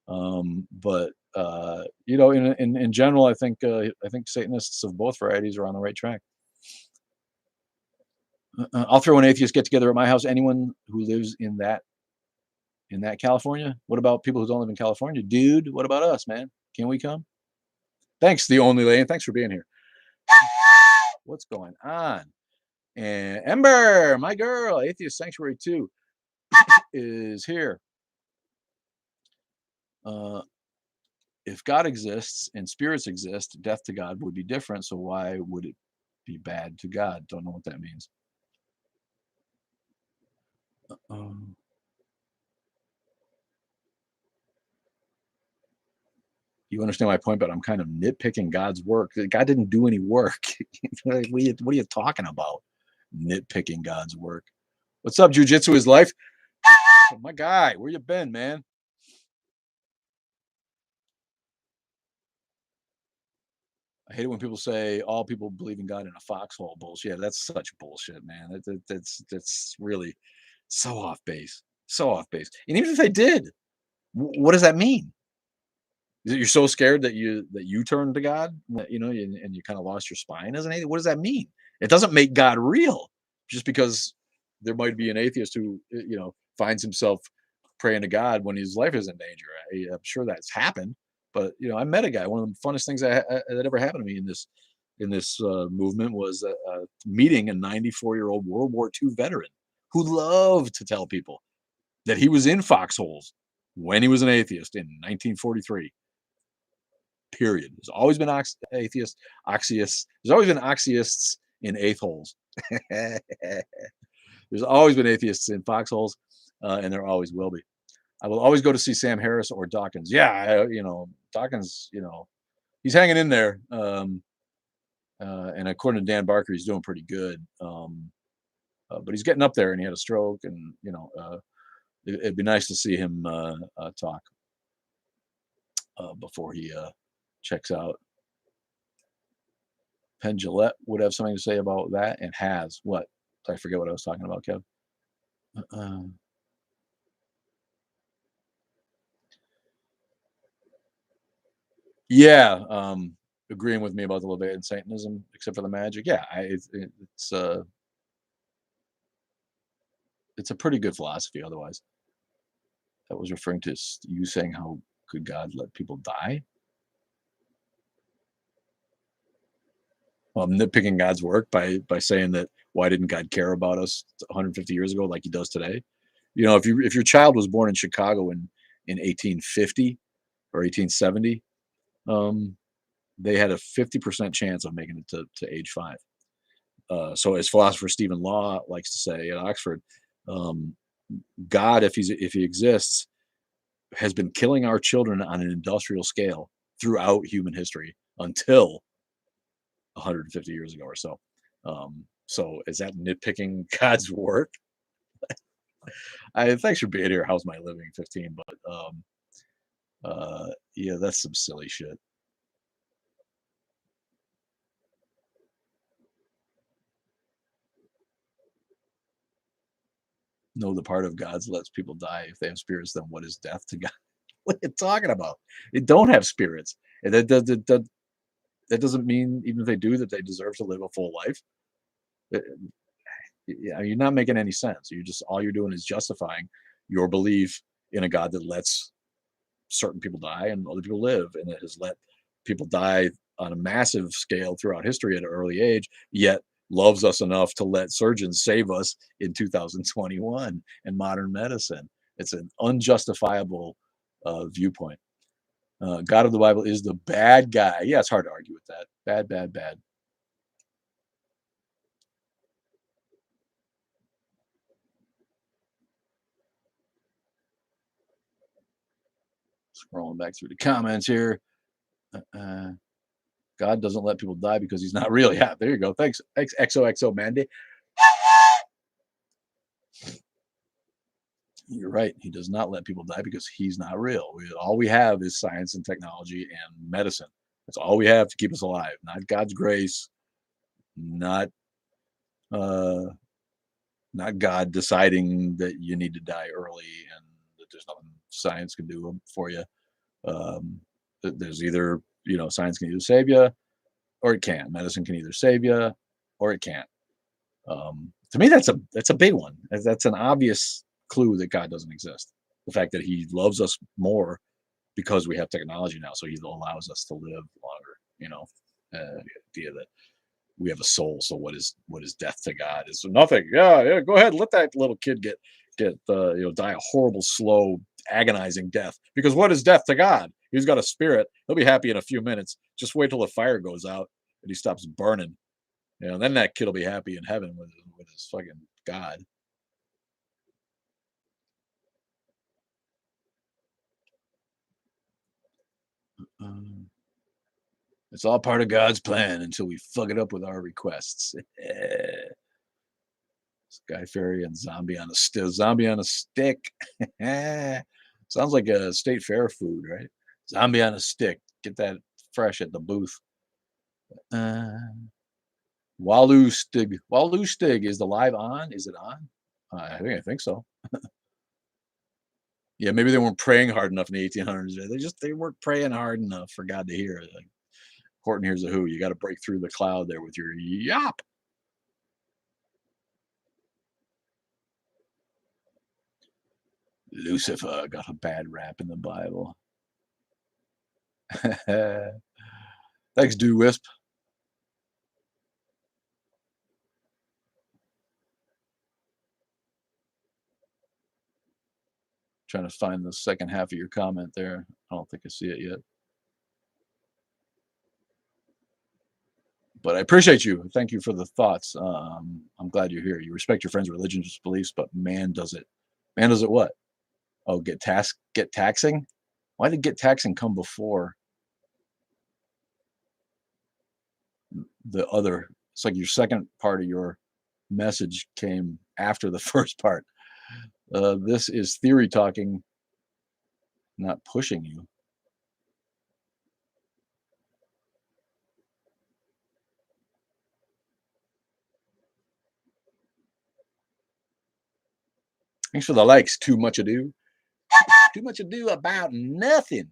But in general, I think Satanists of both varieties are on the right track. I'll throw an atheist get together at my house. Anyone who lives in that California. What about people who don't live in California, dude? What about us, man? Can we come? Thanks, the only lane. Thanks for being here. What's going on? And Ember, my girl, Atheist Sanctuary 2 is here. If God exists and spirits exist, death to God would be different. So why would it be bad to God? Don't know what that means. You understand my point, but I'm kind of nitpicking God's work. God didn't do any work. What are you talking about? Nitpicking God's work. What's up, Jiu-Jitsu is life? Oh, my guy, where you been, man? I hate it when people say all people believe in God in a foxhole. Bullshit. That's such bullshit, man. That's really so off base. So off base. And even if they did, what does that mean? Is it you're so scared that you turned to God, and you kind of lost your spine as an atheist? What does that mean? It doesn't make God real just because there might be an atheist who finds himself praying to God when his life is in danger. I'm sure that's happened, but I met a guy. One of the funnest things that ever happened to me in this movement was meeting a 94-year-old World War II veteran who loved to tell people that he was in foxholes when he was an atheist in 1943. Period. There's always been atheists, oxyists. There's always been oxyists in eighth holes. There's always been atheists in foxholes, and there always will be. I will always go to see Sam Harris or Dawkins. Yeah, Dawkins. He's hanging in there, and according to Dan Barker, he's doing pretty good. But he's getting up there, and he had a stroke, and it'd be nice to see him talk before he checks out. Penn Jillette would have something to say about that, and has what? I forget what I was talking about, Kev. Yeah, agreeing with me about the LaVeyan Satanism, except for the magic. Yeah, it's it's a pretty good philosophy. Otherwise, that was referring to you saying how could God let people die? Well, I'm nitpicking God's work by saying that why didn't God care about us 150 years ago like He does today? You know, if your child was born in Chicago in 1850 or 1870, um, they had a 50% chance of making it to age 5. So, as philosopher Stephen Law likes to say at Oxford, um, God, if he exists, has been killing our children on an industrial scale throughout human history until 150 years ago or so. So is that nitpicking God's work? Thanks for being here. How's my living? 15, but yeah, that's some silly shit. No, the part of God's lets people die if they have spirits. Then what is death to God? What are you talking about? They don't have spirits, and that doesn't mean even if they do that they deserve to live a full life. Uh, Yeah, you're not making any sense. You're just all you're doing is justifying your belief in a God that lets certain people die and other people live, and it has let people die on a massive scale throughout history at an early age, yet loves us enough to let surgeons save us in 2021 in modern medicine. It's an unjustifiable viewpoint. God of the Bible is the bad guy. Yeah, it's hard to argue with that. Bad, bad, bad. Scrolling back through the comments here. Uh, God doesn't let people die because he's not real. Yeah, there you go. Thanks, XOXO Mandy. You're right. He does not let people die because he's not real. All we have is science and technology and medicine. That's all we have to keep us alive. Not God's grace, not uh, not God deciding that you need to die early and that there's nothing science can do for you. Um, there's either science can either save you or it can't. Medicine can either save you or it can't. To me, that's a big one. That's an obvious clue that God doesn't exist. The fact that He loves us more because we have technology now, so He allows us to live longer. The idea that we have a soul. So what is death to God? Is nothing. Yeah, yeah. Go ahead, let that little kid get die a horrible, slow, agonizing death. Because what is death to God? He's got a spirit. He'll be happy in a few minutes. Just wait till the fire goes out and he stops burning. Then that kid will be happy in heaven with his fucking God. Um, it's all part of God's plan until we fuck it up with our requests. Sky Fairy and zombie on a stick. Sounds like a state fair food, right? Zombie on a stick. Get that fresh at the booth. Uh, Walu Stig is the live on? Is it on? I think so. Yeah, maybe they weren't praying hard enough in the 1800s. They weren't praying hard enough for God to hear. Like Horton Hears a Who. You got to break through the cloud there with your yop. Lucifer got a bad rap in the Bible. Thanks, Dew Wisp. Trying to find the second half of your comment there. I don't think I see it yet. But I appreciate you. Thank you for the thoughts. I'm glad you're here. You respect your friends' religious beliefs, but man does it. Man does it what? Oh, get taxing? Why did get taxing come before the other? It's like your second part of your message came after the first part. This is theory talking, not pushing you. Thanks for the likes. Too much ado. Too much ado about nothing.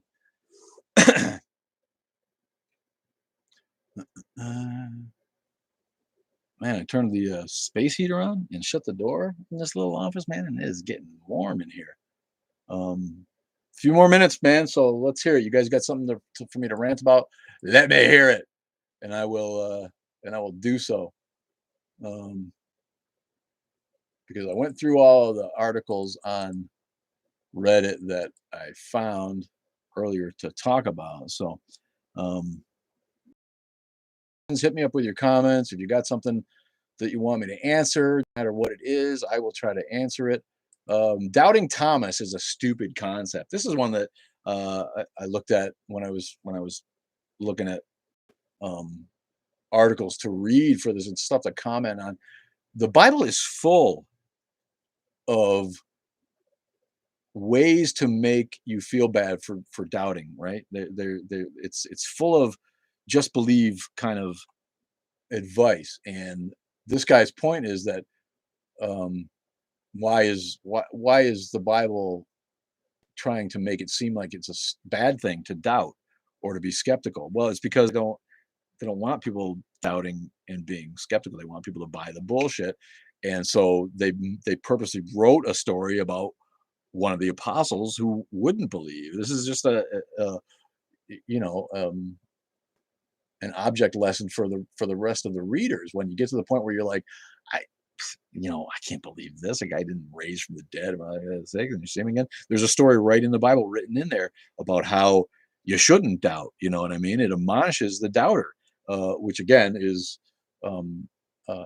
Man, I turned the space heater on and shut the door in this little office, man, and it is getting warm in here. A few more minutes, man. So let's hear it. You guys got something for me to rant about? Let me hear it, and I will do so. Um, because I went through all of the articles on Reddit that I found earlier to talk about. So, um, hit me up with your comments. If you got something that you want me to answer, no matter what it is, I will try to answer it. Doubting Thomas is a stupid concept. This is one that I looked at when I was looking at um, articles to read for this and stuff to comment on. The Bible is full of ways to make you feel bad for doubting. Right? It's full of just believe kind of advice. And this guy's point is that um, why is the Bible trying to make it seem like it's a bad thing to doubt or to be skeptical? Well, it's because they don't want people doubting and being skeptical. They want people to buy the bullshit, and so they purposely wrote a story about one of the apostles who wouldn't believe. This is just a you know an object lesson for the rest of the readers. When you get to the point where you're like, I I can't believe this. A guy didn't raise from the dead. And you see him again. There's a story right in the Bible written in there about how you shouldn't doubt. You know what I mean? It admonishes the doubter, which again is um, uh,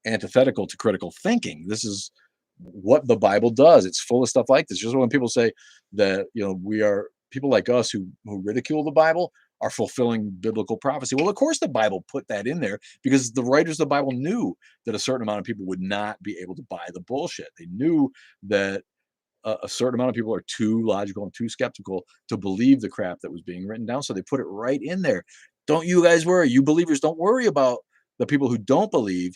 antithetical to critical thinking. This is what the Bible does. It's full of stuff like this. Just when people say that, we are people like us who ridicule the Bible are fulfilling biblical prophecy. Well, of course the Bible put that in there because the writers of the Bible knew that a certain amount of people would not be able to buy the bullshit. They knew that a certain amount of people are too logical and too skeptical to believe the crap that was being written down. So they put it right in there. Don't you guys worry. You believers don't worry about the people who don't believe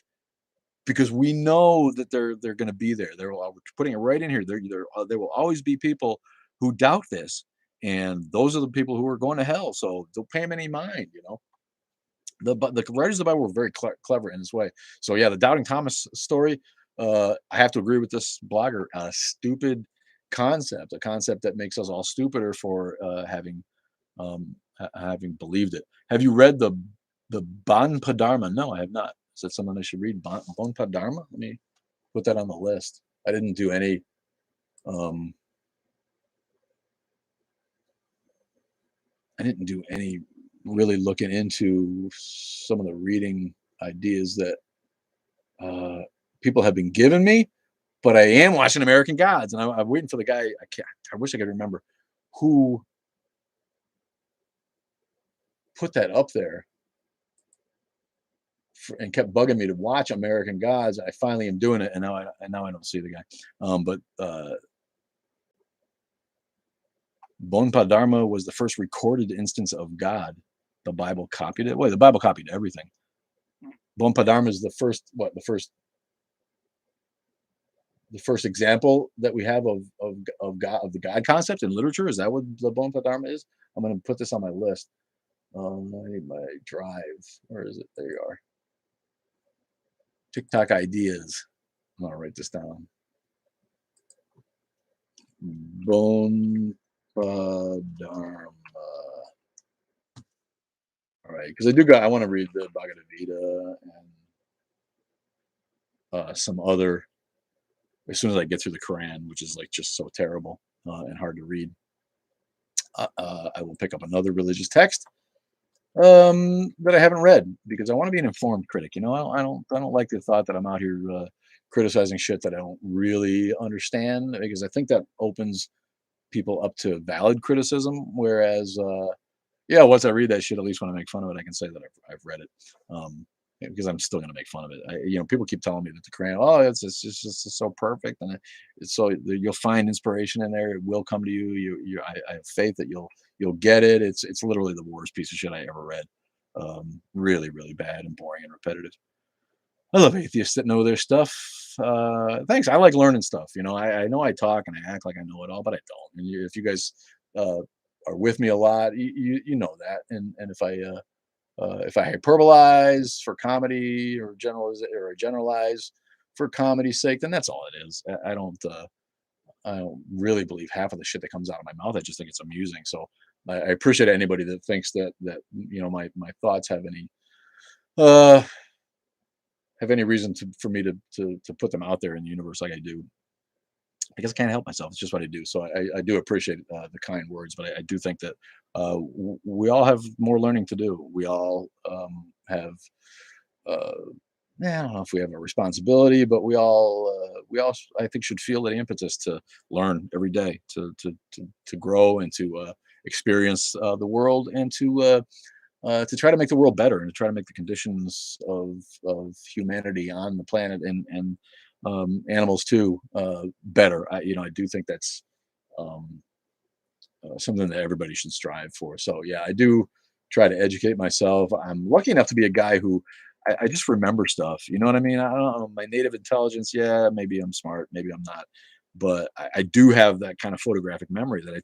because we know that they're going to be there. We're putting it right in here. There will always be people who doubt this, and those are the people who are going to hell. So don't pay them any mind. The writers of the Bible were very clever in this way. So yeah, the doubting Thomas story. I have to agree with this blogger. A stupid concept, a concept that makes us all stupider for having believed it. Have you read the Bonpadharma? No, I have not. Is that someone I should read? Bonpadharma? Let me put that on the list. I didn't do any. Um, I didn't do any really looking into some of the reading ideas that uh, people have been giving me. But I am watching American Gods, and I'm waiting for the guy. I wish I could remember who put that up there and kept bugging me to watch American Gods. I finally am doing it, and now I don't see the guy. But Bonpadharma was the first recorded instance of God. The Bible copied it. Well, the Bible copied everything. Bonpadharma is the first example that we have of God, of the God concept in literature. Is that what the Bonpadharma is? I'm going to put this on my list. I need my drive. Where is it? There you are. TikTok ideas. I'm going to write this down. Bonpadharma. All right, because I want to read the Bhagavad Gita and some other. As soon as I get through the Quran, which is like just so terrible and hard to read, I will pick up another religious text that I haven't read because I want to be an informed critic. I don't like the thought that I'm out here criticizing shit that I don't really understand because I think that opens people up to valid criticism. Whereas, yeah, once I read that shit, at least when I make fun of it, I can say that I've read it. Because I'm still going to make fun of it. People keep telling me that the Quran, it's just so perfect, and it's so you'll find inspiration in there. It will come to you. I have faith that you'll get it. It's literally the worst piece of shit I ever read. Really, really bad and boring and repetitive. I love atheists that know their stuff. Thanks. I like learning stuff. I know I talk and I act like I know it all, but I don't. And if you guys are with me a lot, you know that. And if if I hyperbolize for comedy or generalize for comedy's sake, then that's all it is. I don't really believe half of the shit that comes out of my mouth. I just think it's amusing. So I appreciate anybody that thinks that my thoughts uh have any reason for me to put them out there in the universe like I do. I guess I can't help myself. It's just what I do. So I do appreciate the kind words, but I do think that we all have more learning to do. We all have. Uh, I don't know if we have a responsibility, but we all I think should feel the impetus to learn every day, to grow and to experience the world, and to try to make the world better, and to try to make the conditions of humanity on the planet and animals too better. I do think that's um, something that everybody should strive for. So yeah, I do try to educate myself. I'm lucky enough to be a guy who I just remember stuff. You know what I mean? I don't know my native intelligence. Yeah, maybe I'm smart, maybe I'm not, but I do have that kind of photographic memory that I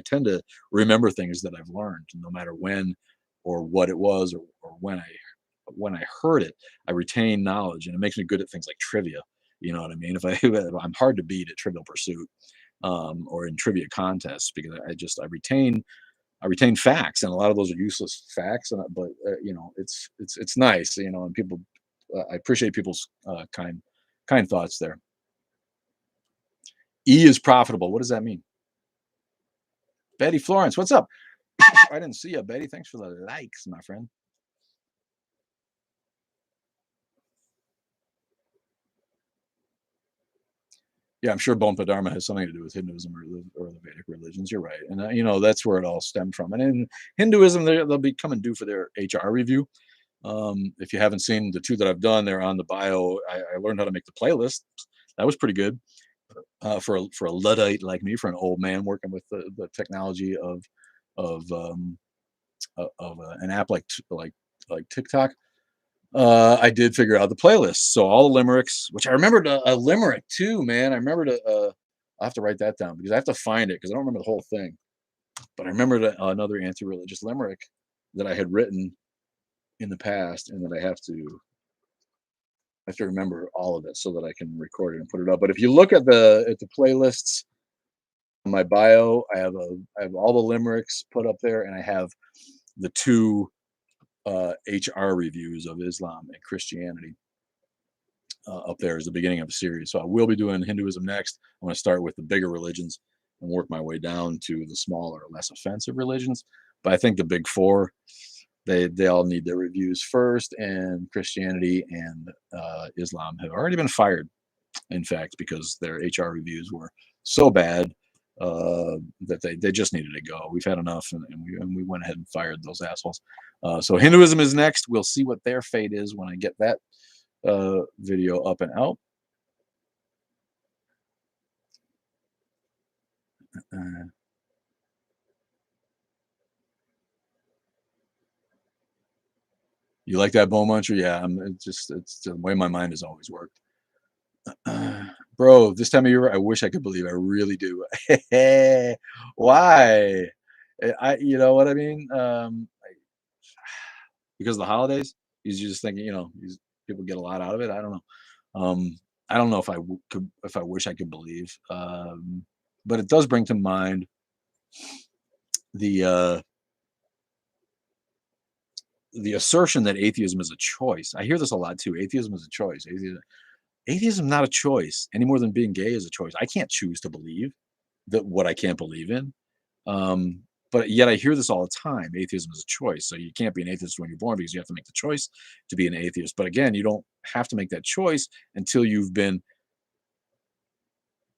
tend to remember things that I've learned, no matter when or what it was, or when I heard it. I retain knowledge, and it makes me good at things like trivia. You know what I mean? If I'm hard to beat at Trivial Pursuit, or in trivia contests, because I retain facts, and a lot of those are useless facts. But it's nice, and people. I appreciate people's kind thoughts there. E is profitable. What does that mean? Betty Florence, what's up? I didn't see you, Betty. Thanks for the likes, my friend. Yeah, I'm sure Bodhidharma has something to do with Hinduism or the Vedic religions. You're right, and that's where it all stemmed from. And in Hinduism, they'll be coming due for their HR review. If you haven't seen the two that I've done, they're on the bio. I learned how to make the playlist. That was pretty good for a luddite like me, for an old man working with the technology of an app like TikTok. I did figure out the playlist. So all the limericks, which I remembered a limerick too, man. I remembered I have to write that down because I have to find it because I don't remember the whole thing. But I remembered another anti-religious limerick that I had written in the past, and that I have to remember all of it so that I can record it and put it up. But if you look at the playlists in my bio, I have all the limericks put up there, and I have the two HR reviews of Islam and Christianity up there as the beginning of a series. So I will be doing Hinduism next. I'm going to start with the bigger religions and work my way down to the smaller, less offensive religions. But I think the big four, they all need their reviews first, and Christianity and Islam have already been fired. In fact, because their HR reviews were so bad that they just needed to go. We've had enough, and we went ahead and fired those assholes. So Hinduism is next. We'll see what their fate is when I get that video up and out. Uh, you like that, Bone Muncher? Yeah, it's the way my mind has always worked. Bro, this time of year, I wish I could believe. I really do. Why? You know what I mean? Because of the holidays, he's just thinking, people get a lot out of it. I don't know. I don't know if if I wish I could believe. But it does bring to mind the uh, the assertion that atheism is a choice. I hear this a lot too. Atheism is a choice. Atheism not a choice any more than being gay is a choice. I can't choose to believe that what I can't believe in. Um, but yet I hear this all the time. Atheism is a choice. So you can't be an atheist when you're born because you have to make the choice to be an atheist. But again, you don't have to make that choice until you've been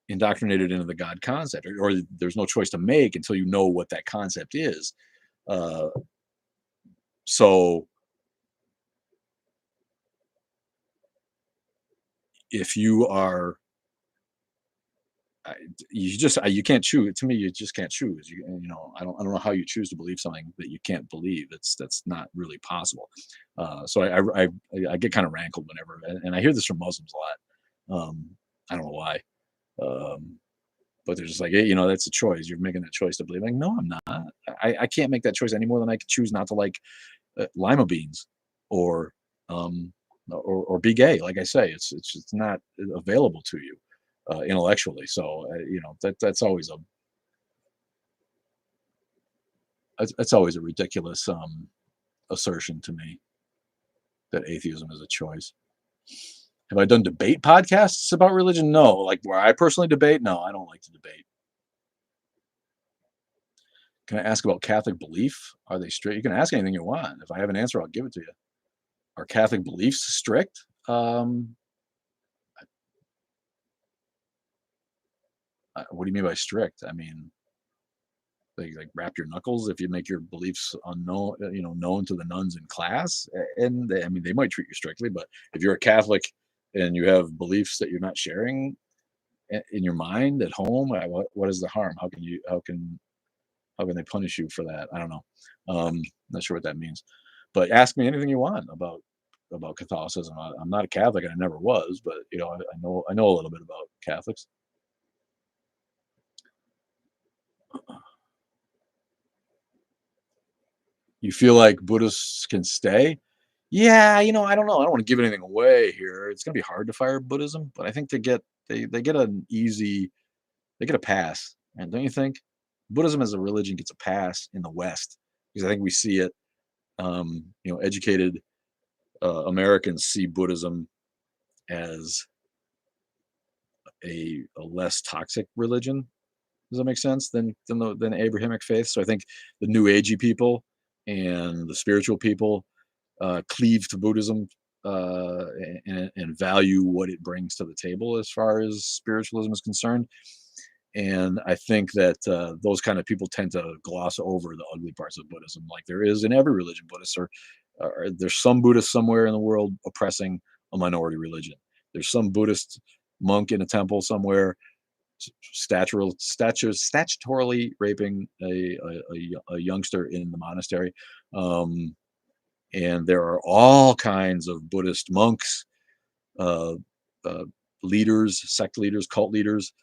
indoctrinated into the God concept, or there's no choice to make until you know what that concept is. Uh, so if you are you can't choose. To me, you just can't choose. I don't know how you choose to believe something that you can't believe. That's not really possible. So I get kind of rankled whenever, and I hear this from Muslims a lot. I don't know why, um, but they're just like, hey, that's a choice. You're making that choice to believe. Like, no, I'm not. I can't make that choice any more than I could choose not to like lima beans, or or be gay. Like I say, it's just not available to you intellectually. So that's always that's always a ridiculous assertion to me that atheism is a choice. Have I done debate podcasts about religion? No. Like where I personally debate? No, I don't like to debate. Can I ask about Catholic belief? Are they strict? You can ask anything you want. If I have an answer, I'll give it to you. Are Catholic beliefs strict? What do you mean by strict? I mean, they like wrap your knuckles if you make your beliefs unknown, known to the nuns in class. And I mean, they might treat you strictly, but if you're a Catholic and you have beliefs that you're not sharing in your mind at home, what is the harm? How can they punish you for that? I don't know. Not sure what that means. But ask me anything you want about Catholicism. I'm not a Catholic and I never was, but I know a little bit about Catholics. You feel like Buddhists can stay? Yeah, I don't know. I don't want to give anything away here. It's gonna be hard to fire Buddhism, but I think they get an easy they get a pass, and don't you think? Buddhism as a religion gets a pass in the West because I think we see it. Educated Americans see Buddhism as a less toxic religion. Does that make sense? Than Abrahamic faith. So I think the New Agey people and the spiritual people cleave to Buddhism and value what it brings to the table as far as spiritualism is concerned. And I think that those kind of people tend to gloss over the ugly parts of Buddhism, like there is in every religion. Buddhists are there's some Buddhist somewhere in the world oppressing a minority religion. There's some Buddhist monk in a temple somewhere statutorily raping a youngster in the monastery. Um, and there are all kinds of Buddhist monks, uh, uh, leaders, sect leaders, cult leaders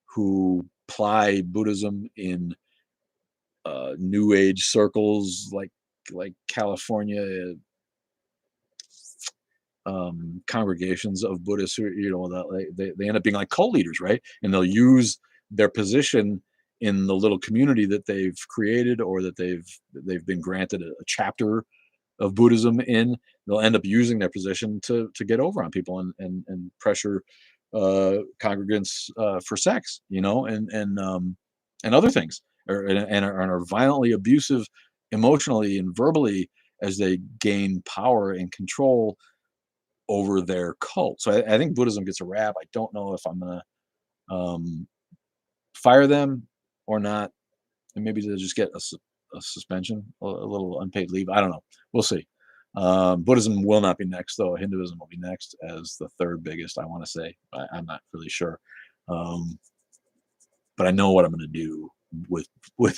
who ply Buddhism in New Age circles, like California, congregations of Buddhists who they end up being like cult leaders, right? And they'll use their position in the little community that they've created or that they've been granted a chapter of Buddhism in. They'll end up using their position to get over on people and pressure congregants for sex, and other things, and are violently abusive emotionally and verbally as they gain power and control over their cult. So I think Buddhism gets a rap. I don't know if I'm gonna fire them or not, and maybe they'll just get a suspension, a little unpaid leave. I don't know. We'll see. Buddhism will not be next, though. Hinduism will be next as the third biggest. I want to say. I'm not really sure, but I know what I'm going to do with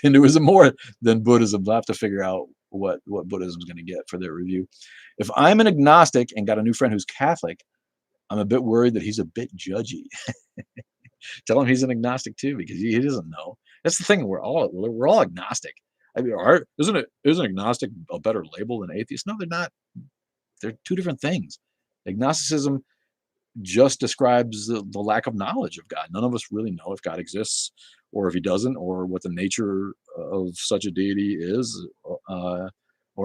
Hinduism more than Buddhism. I'll have to figure out what Buddhism is going to get for their review. If I'm an agnostic and got a new friend who's Catholic, I'm a bit worried that he's a bit judgy. Tell him he's an agnostic too, because he doesn't know. That's the thing. We're all agnostic. I mean, isn't agnostic a better label than atheist? No, they're not. They're two different things. Agnosticism just describes the lack of knowledge of God. None of us really know if God exists or if he doesn't, or what the nature of such a deity is, or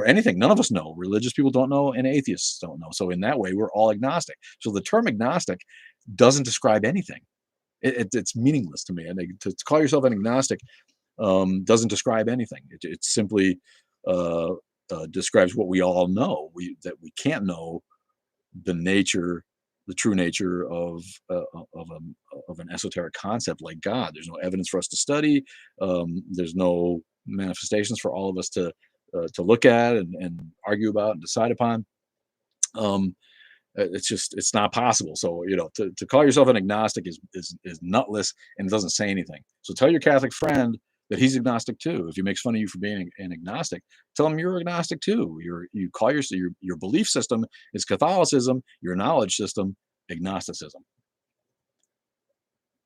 anything. None of us know. Religious people don't know, and atheists don't know. So in that way, we're all agnostic. So the term agnostic doesn't describe anything. It's meaningless to me. And to call yourself an agnostic doesn't describe anything. It simply describes what we all know. That we can't know the true nature of an esoteric concept like God. There's no evidence for us to study. There's no manifestations for all of us to look at and argue about and decide upon. It's not possible. So to call yourself an agnostic is nutless, and it doesn't say anything. So tell your Catholic friend that he's agnostic too. If he makes fun of you for being an agnostic, tell him you're agnostic too. You call your belief system is Catholicism, your knowledge system agnosticism.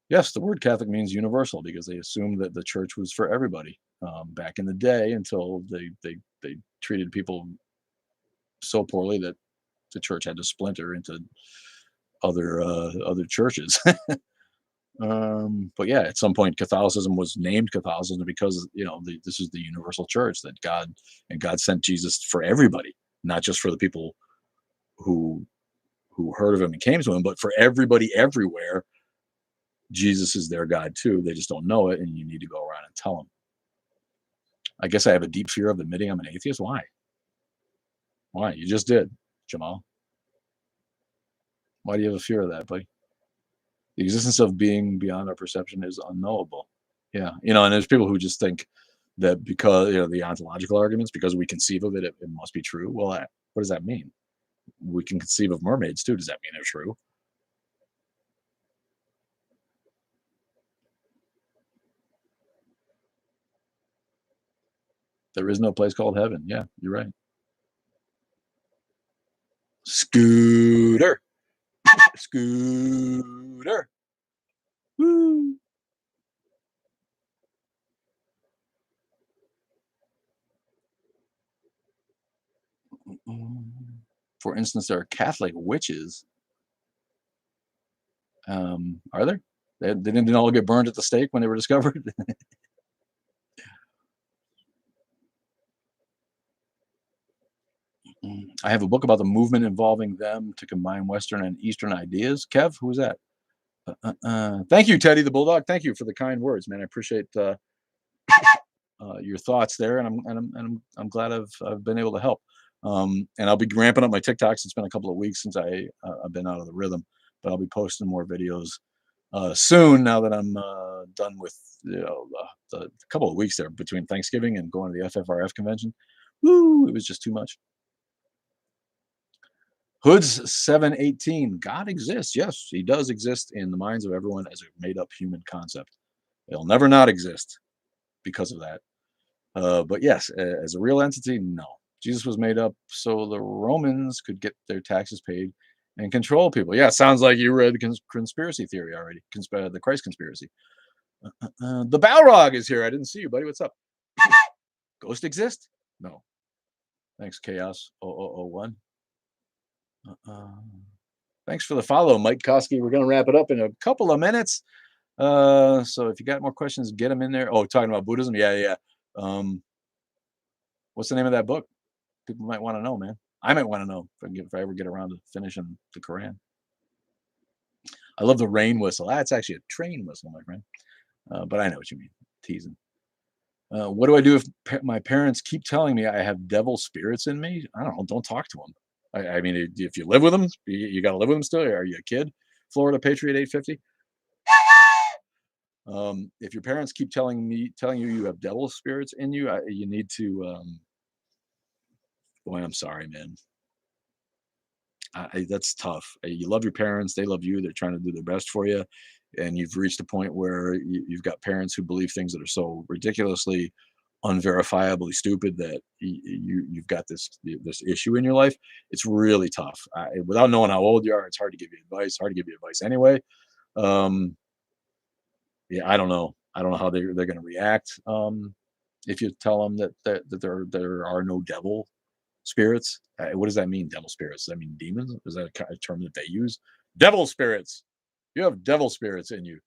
Yes, the word Catholic means universal because they assumed that the church was for everybody back in the day until they treated people so poorly that the church had to splinter into other churches. But yeah, at some point, Catholicism was named Catholicism because this is the universal church that God sent Jesus for everybody, not just for the people who heard of him and came to him, but for everybody everywhere. Jesus is their God too. They just don't know it, and you need to go around and tell them. I guess I have a deep fear of admitting I'm an atheist. Why? Why? You just did, Jamal. Why do you have a fear of that, buddy? The existence of being beyond our perception is unknowable. Yeah, and there's people who just think that because the ontological arguments, because we conceive of it, it must be true. Well, what does that mean? We can conceive of mermaids too. Does that mean they're true? There is no place called heaven. Yeah, you're right. Scooter. Scooter. Woo. For instance, there are Catholic witches. Are there? They didn't all get burned at the stake when they were discovered. I have a book about the movement involving them to combine Western and Eastern ideas. Kev, who is that? Thank you, Teddy the Bulldog. Thank you for the kind words, man. I appreciate your thoughts there, and I'm glad I've been able to help. And I'll be ramping up my TikToks. It's been a couple of weeks since I've been out of the rhythm, but I'll be posting more videos soon. Now that I'm done with the couple of weeks there between Thanksgiving and going to the FFRF convention. Woo! It was just too much. Hoods 718. God exists. Yes, he does exist in the minds of everyone as a made-up human concept. It'll never not exist because of that. But yes, as a real entity, no. Jesus was made up so the Romans could get their taxes paid and control people. Yeah, sounds like you read conspiracy theory already. The Christ conspiracy. The Balrog is here. I didn't see you, buddy. What's up? Ghost exist? No. Thanks, Chaos 0001. Thanks for the follow, Mike Koski. We're going to wrap it up in a couple of minutes. So if you got more questions, get them in there. Oh, talking about Buddhism? Yeah. What's the name of that book? People might want to know, man. I might want to know if I ever get around to finishing the Quran. I love the rain whistle. That's actually a train whistle, my friend. But I know what you mean. Teasing. What do I do if my parents keep telling me I have devil spirits in me? I don't know. Don't talk to them. I mean, if you live with them, you got to live with them still. Are you a kid? Florida Patriot 850. If your parents keep telling you have devil spirits in you, you need to. Boy, I'm sorry, man. That's tough. You love your parents; they love you. They're trying to do their best for you, and you've reached a point where you've got parents who believe things that are so ridiculously, unverifiably stupid that you've got this issue in your life. It's really tough. Without knowing how old you are, it's hard to give you advice. Hard to give you advice anyway. Yeah, I don't know. I don't know how they're going to react if you tell them that there are no devil spirits. What does that mean, devil spirits? Does that mean demons? Is that a term that they use? Devil spirits. You have devil spirits in you.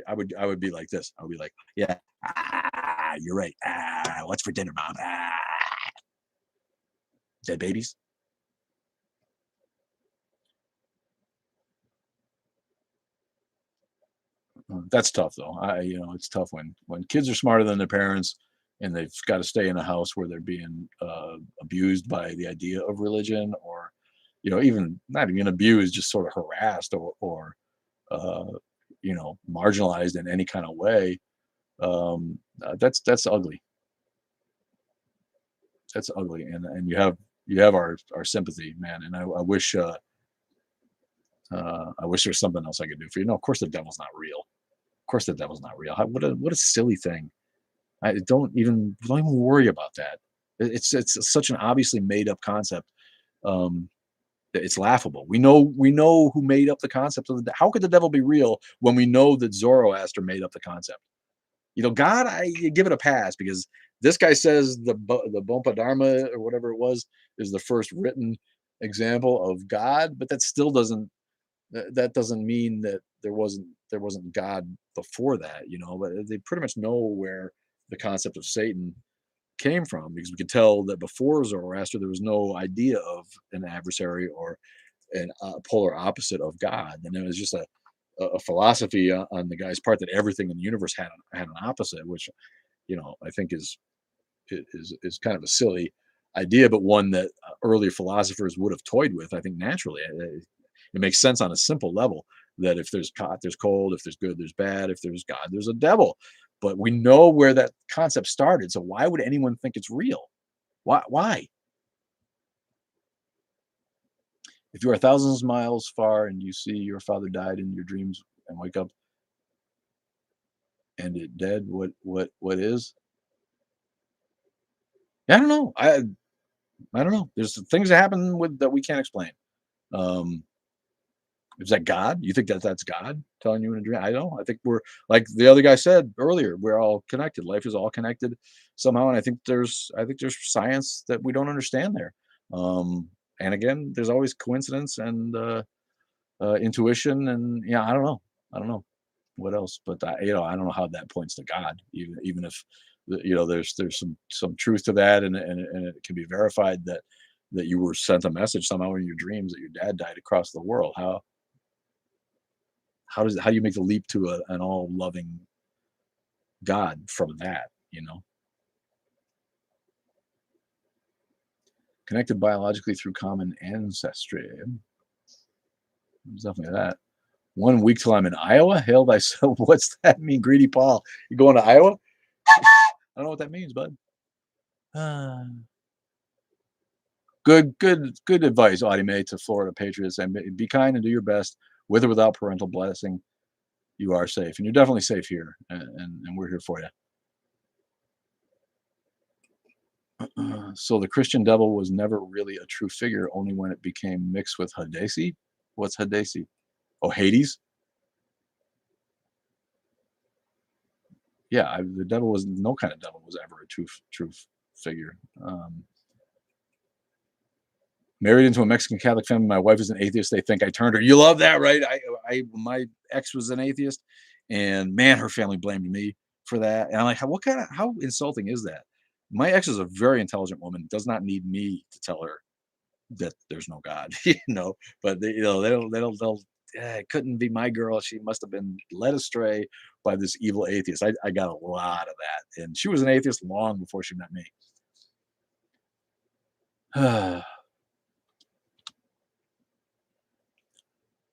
I would be like this. I would be like, yeah, you're right. What's for dinner, Mom? Dead babies. That's tough though. It's tough when kids are smarter than their parents and they've got to stay in a house where they're being abused by the idea of religion, or even not even abused, just sort of harassed or marginalized in any kind of way. That's ugly. That's ugly, and you have our sympathy, man. And I wish there's something else I could do for you. No, of course the devil's not real. Of course the devil's not real. What a silly thing. I don't even worry about that. It's such an obviously made up concept. That it's laughable. We know who made up the concept of how could the devil be real when we know that Zoroaster made up the concept? God, you give it a pass because this guy says the Bompa Dharma or whatever it was is the first written example of God, but that still doesn't that doesn't mean that there wasn't God before that, you know. But they pretty much know where the concept of Satan came from, because we could tell that before Zoroaster there was no idea of an adversary or an polar opposite of God, and it was just a philosophy on the guy's part that everything in the universe had an opposite, which, you know, I think is kind of a silly idea, but one that earlier philosophers would have toyed with. I think naturally, it makes sense on a simple level that if there's hot, there's cold; if there's good, there's bad; if there's God, there's a devil. But we know where that concept started, so why would anyone think it's real? Why? Why? If you are thousands of miles far and you see your father died in your dreams and wake up and it dead, what is? Yeah, I don't know. I don't know. There's things that happen with that we can't explain. Um, is that God? You think that that's God telling you in a dream? I don't. I think we're like the other guy said earlier. We're all connected. Life is all connected somehow, and I think there's science that we don't understand there. Um, and again, there's always coincidence and intuition, and yeah, I don't know. I don't know what else, but I don't know how that points to God. Even if there's some truth to that, and it can be verified that you were sent a message somehow in your dreams that your dad died across the world. How do you make the leap to an all loving God from that? Connected biologically through common ancestry. There's definitely that. 1 week till I'm in Iowa. Hail thyself. What's that mean, Greedy Paul? You going to Iowa? I don't know what that means, bud. Uh, good advice, Audie to Florida Patriots, and be kind and do your best. With or without parental blessing, you are safe, and you're definitely safe here, and we're here for you. So the Christian devil was never really a true figure, only when it became mixed with Hadesi. What's Hadesi? Oh, Hades. Yeah, the devil was no kind of devil was ever a true figure. Married into a Mexican Catholic family. My wife is an atheist. They think I turned her. You love that, right? My ex was an atheist, and man, her family blamed me for that. And I'm like, how insulting is that? My ex is a very intelligent woman. Does not need me to tell her that there's no God, But they'll. It couldn't be my girl. She must have been led astray by this evil atheist. I got a lot of that, and she was an atheist long before she met me.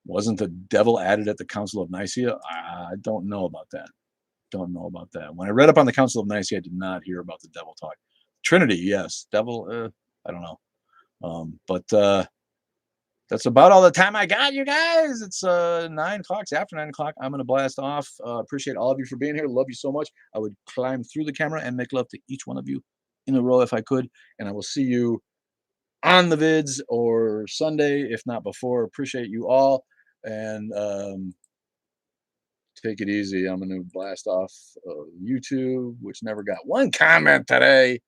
Wasn't the devil added at the Council of Nicaea? I don't know about that. Don't know about that. When I read up on the Council of Nicaea, I did not hear about the devil talk. Trinity, yes. Devil, I don't know. But that's about all the time I got, you guys. It's 9 o'clock. It's after 9 o'clock. I'm gonna blast off. Appreciate all of you for being here. Love you so much. I would climb through the camera and make love to each one of you in a row if I could. And I will see you on the vids or Sunday, if not before. Appreciate you all. And take it easy. I'm going to blast off YouTube, which never got one comment today.